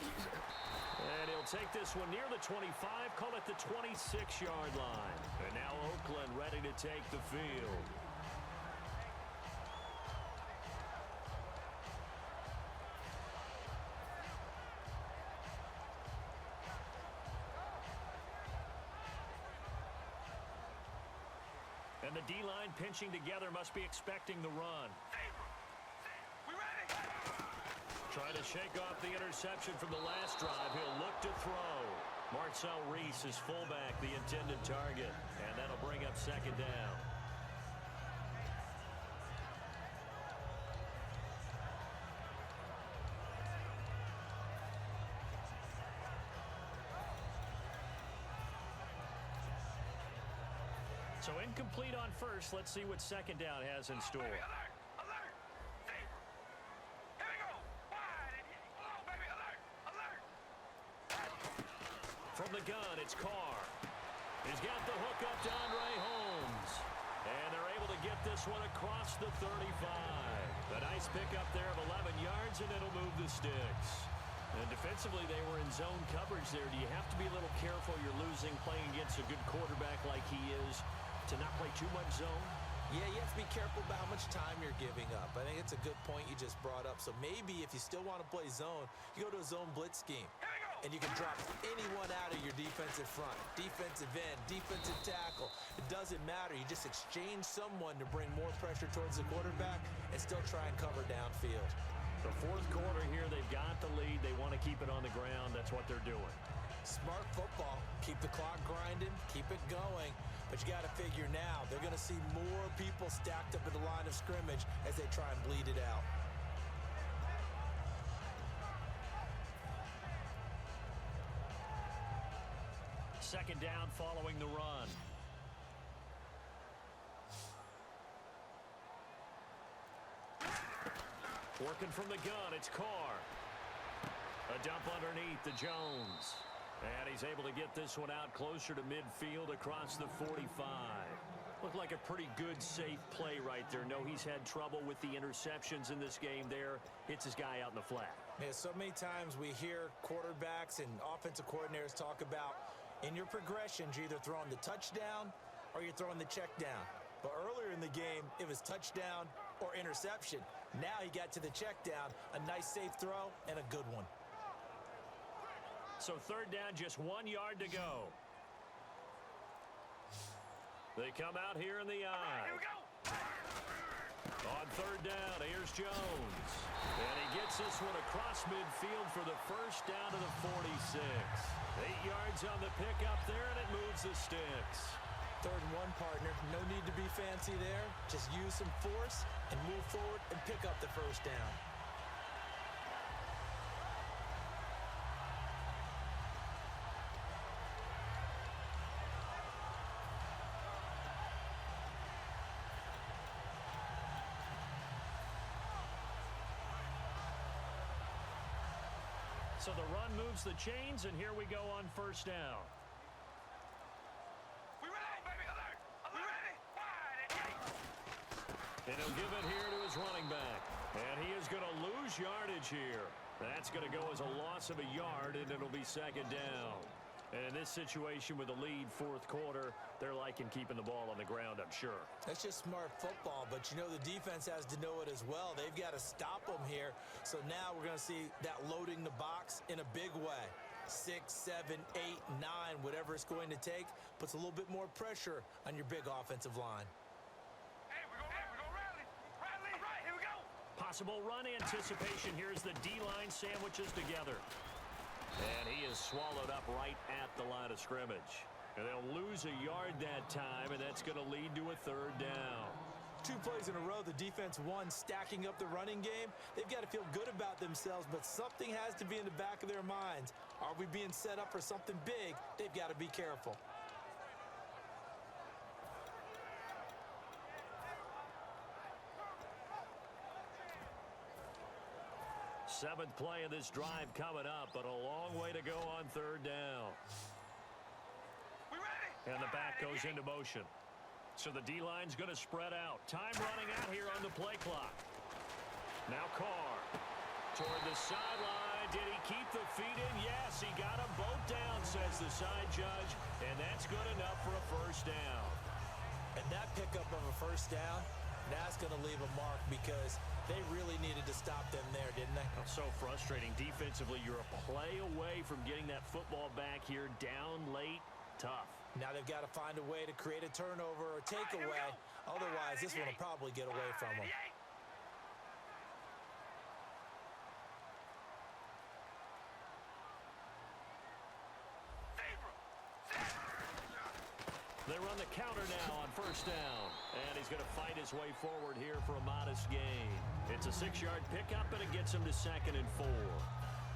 And he'll take this one near the 25, call it the 26-yard line. And now Oakland ready to take the field. And the D-line pinching together must be expecting the run. We ready? Trying to shake off the interception from the last drive. He'll look to throw. Marcel Reese is fullback, the intended target. And that'll bring up second down. So incomplete on first. Let's see what second down has in store. Baby, alert! Alert! See? Here we go! Wide and low, baby! Alert! Alert! From the gun, it's Carr. He's got the hook up to Andre Holmes. And they're able to get this one across the 35. A nice pickup there of 11 yards, and it'll move the sticks. And defensively, they were in zone coverage there. Do you have to be a little careful? You're losing playing against a good quarterback like he is to not play too much zone? Yeah, you have to be careful about how much time you're giving up. I think it's a good point you just brought up. So maybe if you still want to play zone, you go to a zone blitz scheme. Here we go! And you can drop anyone out of your defensive front, defensive end, defensive tackle. It doesn't matter. You just exchange someone to bring more pressure towards the quarterback and still try and cover downfield. The fourth quarter here, they've got the lead. They want to keep it on the ground. That's what they're doing. Smart football. Keep the clock grinding. Keep it going. But you got to figure now, they're going to see more people stacked up at the line of scrimmage as they try and bleed it out. Second down following the run. Working from the gun, it's Carr. A dump underneath to Jones. And he's able to get this one out closer to midfield across the 45. Looked like a pretty good, safe play right there. No, he's had trouble with the interceptions in this game there. Hits his guy out in the flat. Yeah, so many times we hear quarterbacks and offensive coordinators talk about in your progressions, you're either throwing the touchdown or you're throwing the check down. But earlier in the game, it was touchdown or interception. Now he got to the check down, a nice safe throw, and a good one. So third down, just 1 yard to go. They come out here in the eye. Here we go! On third down, here's Jones. And he gets this one across midfield for the first down to the 46. 8 yards on the pickup there, and it moves the sticks. Third and 1, partner. No need to be fancy there. Just use some force and move forward and pick up the first down. So the run moves the chains, and here we go on first down. We ready, baby! Alert! We ready? Wide and And he'll give it here to his running back. And he is going to lose yardage here. That's going to go as a loss of a yard, and it'll be second down. And in this situation with the lead fourth quarter, they're liking keeping the ball on the ground, I'm sure. That's just smart football, but you know the defense has to know it as well. They've got to stop them here. So now we're going to see that loading the box in a big way. 6, 7, 8, 9, whatever it's going to take, puts a little bit more pressure on your big offensive line. Hey, we go rally! Possible run anticipation. Here's the D-line sandwiches together. And he is swallowed up right at the line of scrimmage. And they'll lose a yard that time, and that's going to lead to a third down. 2 plays in a row, the defense won, stacking up the running game. They've got to feel good about themselves, but something has to be in the back of their minds. Are we being set up for something big? They've got to be careful. Seventh play of this drive coming up, but a long way to go on third down. We ready? And the back goes into motion. So the D-line's going to spread out. Time running out here on the play clock. Now Carr toward the sideline. Did he keep the feet in? Yes, he got them both down, says the side judge. And that's good enough for a first down. And that pickup of a first down, that's going to leave a mark because they really needed to stop them there, didn't they? So frustrating. Defensively, you're a play away from getting that football back here down late. Tough. Now they've got to find a way to create a turnover or takeaway. Otherwise, this one will probably get away from them. They run the counter now on first down. And he's going to fight his way forward here for a modest gain. It's a 6-yard pickup, and it gets him to 2nd and 4.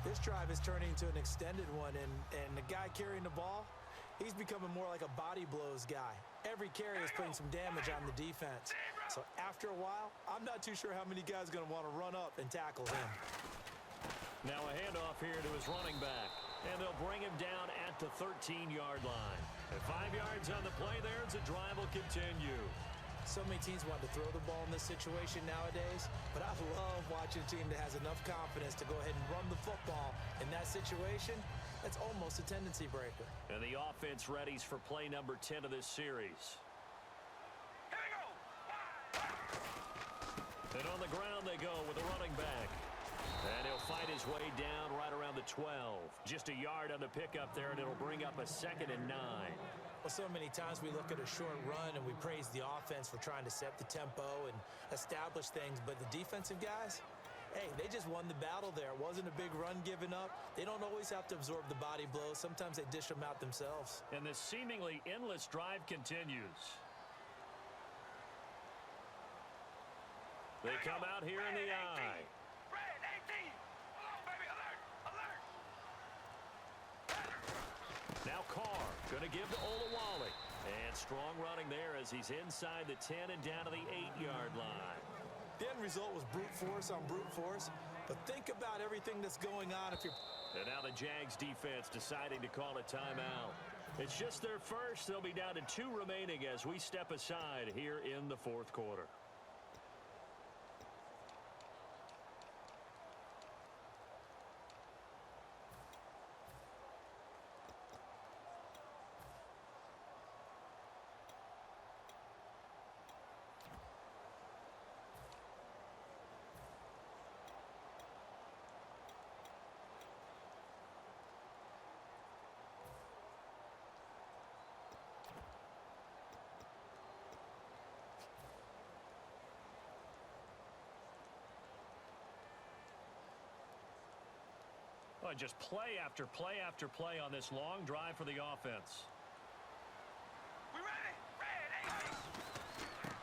This drive is turning into an extended one, and the guy carrying the ball, he's becoming more like a body blows guy. Every carry is putting some damage on the defense. So after a while, I'm not too sure how many guys are going to want to run up and tackle him. Now a handoff here to his running back. And they'll bring him down at the 13-yard line. And 5 yards on the play there as the drive will continue. So many teams want to throw the ball in this situation nowadays, but I love watching a team that has enough confidence to go ahead and run the football. In that situation, that's almost a tendency breaker. And the offense readies for play number 10 of this series. Here we go. And on the ground they go with a running back. And he'll fight his way down right around the 12. Just a yard on the pickup there, and it'll bring up a 2nd and 9. Well, so many times we look at a short run and we praise the offense for trying to set the tempo and establish things, but the defensive guys, hey, they just won the battle there. It wasn't a big run given up. They don't always have to absorb the body blows. Sometimes they dish them out themselves. And this seemingly endless drive continues. They come out here in the eye. Red 18. Hold on, baby. Alert. Alert. Now Carr going to give to Olawale. And strong running there as he's inside the 10 and down to the 8-yard line. The end result was brute force on brute force, but think about everything that's going on if you're... And now the Jags defense deciding to call a timeout. It's just their first. They'll be down to 2 remaining as we step aside here in the 4th quarter. Well, just play after play after play on this long drive for the offense. We ready? Red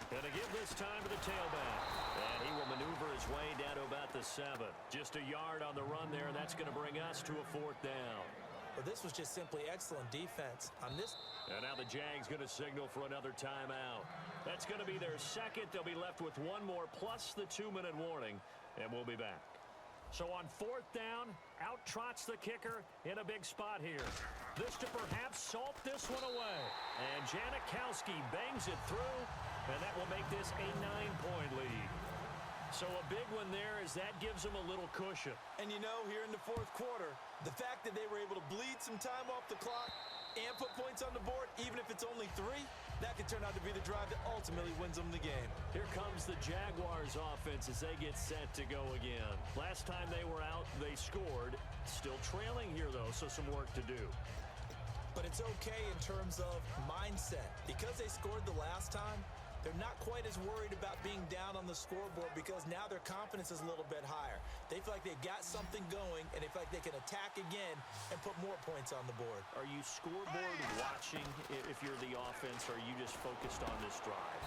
18. Going to give this time to the tailback. And he will maneuver his way down to about the 7. Just a yard on the run there, and that's going to bring us to a 4th down. Well, this was just simply excellent defense. On this... And now the Jags going to signal for another timeout. That's going to be their 2nd. They'll be left with 1 more plus the 2-minute warning, and we'll be back. So on 4th down, out trots the kicker in a big spot here. This to perhaps salt this one away. And Janikowski bangs it through, and that will make this a 9-point lead. So a big one there as that gives them a little cushion. And you know, here in the 4th quarter, the fact that they were able to bleed some time off the clock and put points on the board, even if it's only 3, that could turn out to be the drive that ultimately wins them the game. Here comes the Jaguars offense as they get set to go again. Last time they were out, they scored. Still trailing here, though, so some work to do. But it's okay in terms of mindset. Because they scored the last time, they're not quite as worried about being down on the scoreboard because now their confidence is a little bit higher. They feel like they've got something going, and they feel like they can attack again and put more points on the board. Are you scoreboard watching if you're the offense, or are you just focused on this drive?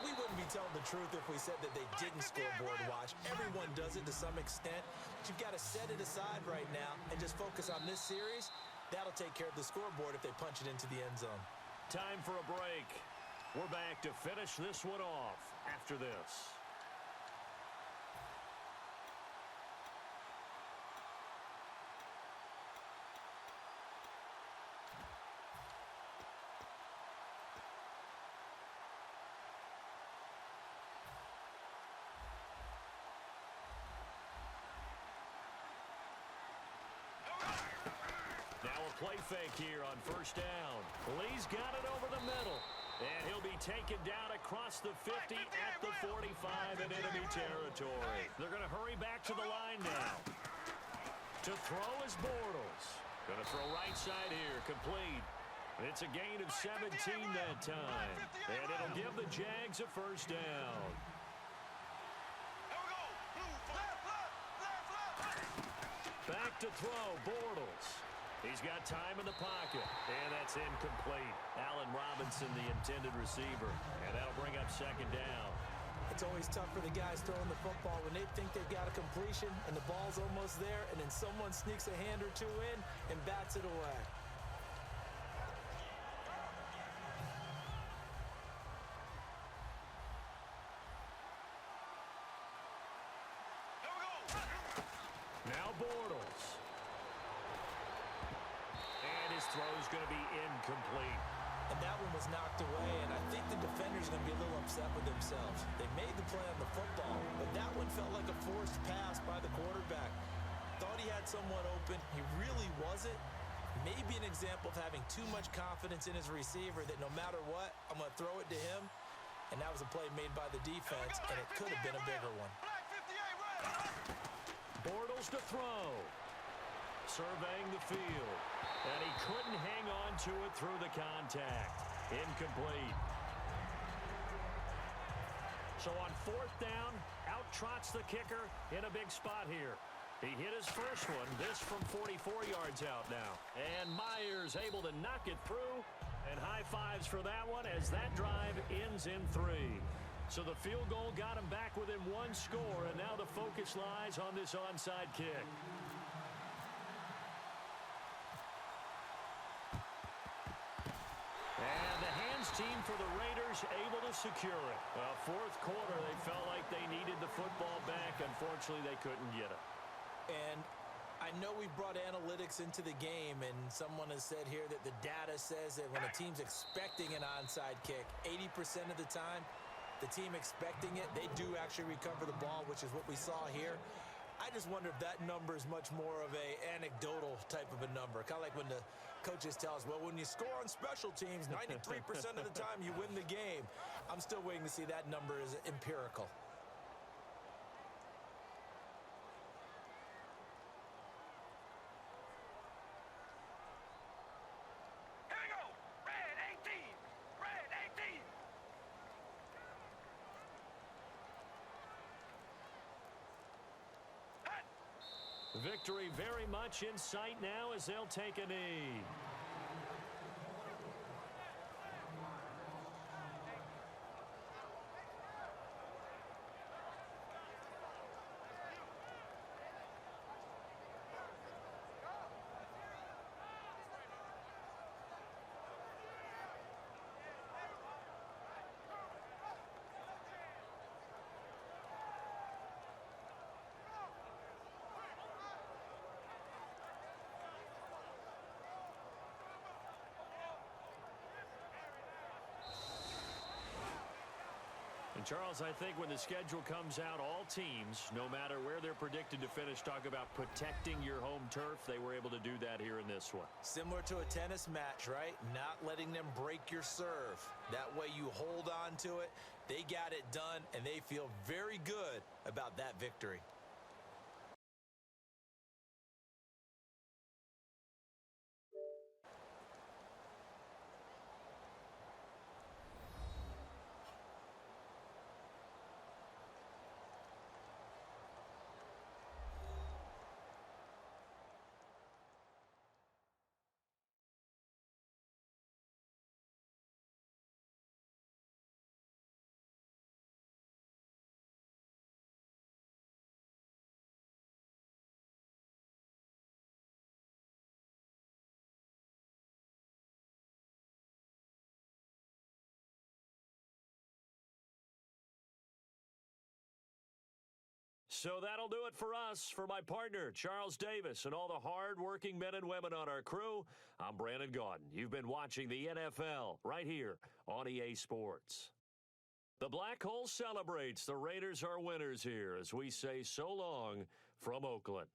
We wouldn't be telling the truth if we said that they didn't scoreboard watch. Everyone does it to some extent, but you've got to set it aside right now and just focus on this series. That'll take care of the scoreboard if they punch it into the end zone. Time for a break. We're back to finish this one off after this. Now a play fake here on first down. Lee's got it over the middle. And he'll be taken down across the 50 at the 45 in enemy territory. They're going to hurry back to the line now. To throw is Bortles. Going to throw right side here, complete. It's a gain of 17 that time. And it'll give the Jags a first down. Back to throw, Bortles. He's got time in the pocket, and that's incomplete. Allen Robinson, the intended receiver, and that'll bring up second down. It's always tough for the guys throwing the football when they think they've got a completion and the ball's almost there, and then someone sneaks a hand or two in and bats it away. Now Bortles. And his throw is going to be incomplete. And that one was knocked away, and I think the defender's going to be a little upset with themselves. They made the play on the football, but that one felt like a forced pass by the quarterback. Thought he had someone open. He really wasn't. Maybe an example of having too much confidence in his receiver that no matter what, I'm going to throw it to him. And that was a play made by the defense, and it could have been a bigger one. Bortles to throw. Surveying the field. And he couldn't hang on to it through the contact. Incomplete. So on fourth down, out trots the kicker in a big spot here. He hit his first one, this from 44 yards out now. And Myers able to knock it through. And high fives for that one as that drive ends in 3. So the field goal got him back within one score, and now the focus lies on this onside kick. And the hands team for the Raiders able to secure it. Well, fourth quarter, they felt like they needed the football back. Unfortunately, they couldn't get it. And I know we brought analytics into the game, and someone has said here that the data says that when a team's expecting an onside kick, 80% of the time, the team expecting it, they do actually recover the ball, which is what we saw here. I just wonder if that number is much more of a anecdotal type of a number. Kind of like when the coaches tell us, well, when you score on special teams, 93% of the time you win the game. I'm still waiting to see that number is empirical. Here we go. Red 18. Red 18. Victory very much in sight now as they'll take a knee. And Charles, I think when the schedule comes out, all teams, no matter where they're predicted to finish, talk about protecting your home turf. They were able to do that here in this one. Similar to a tennis match, right? Not letting them break your serve. That way you hold on to it. They got it done, and they feel very good about that victory. So that'll do it for us. For my partner, Charles Davis, and all the hard-working men and women on our crew, I'm Brandon Gaudin. You've been watching the NFL right here on EA Sports. The Black Hole celebrates. The Raiders are winners here as we say so long from Oakland.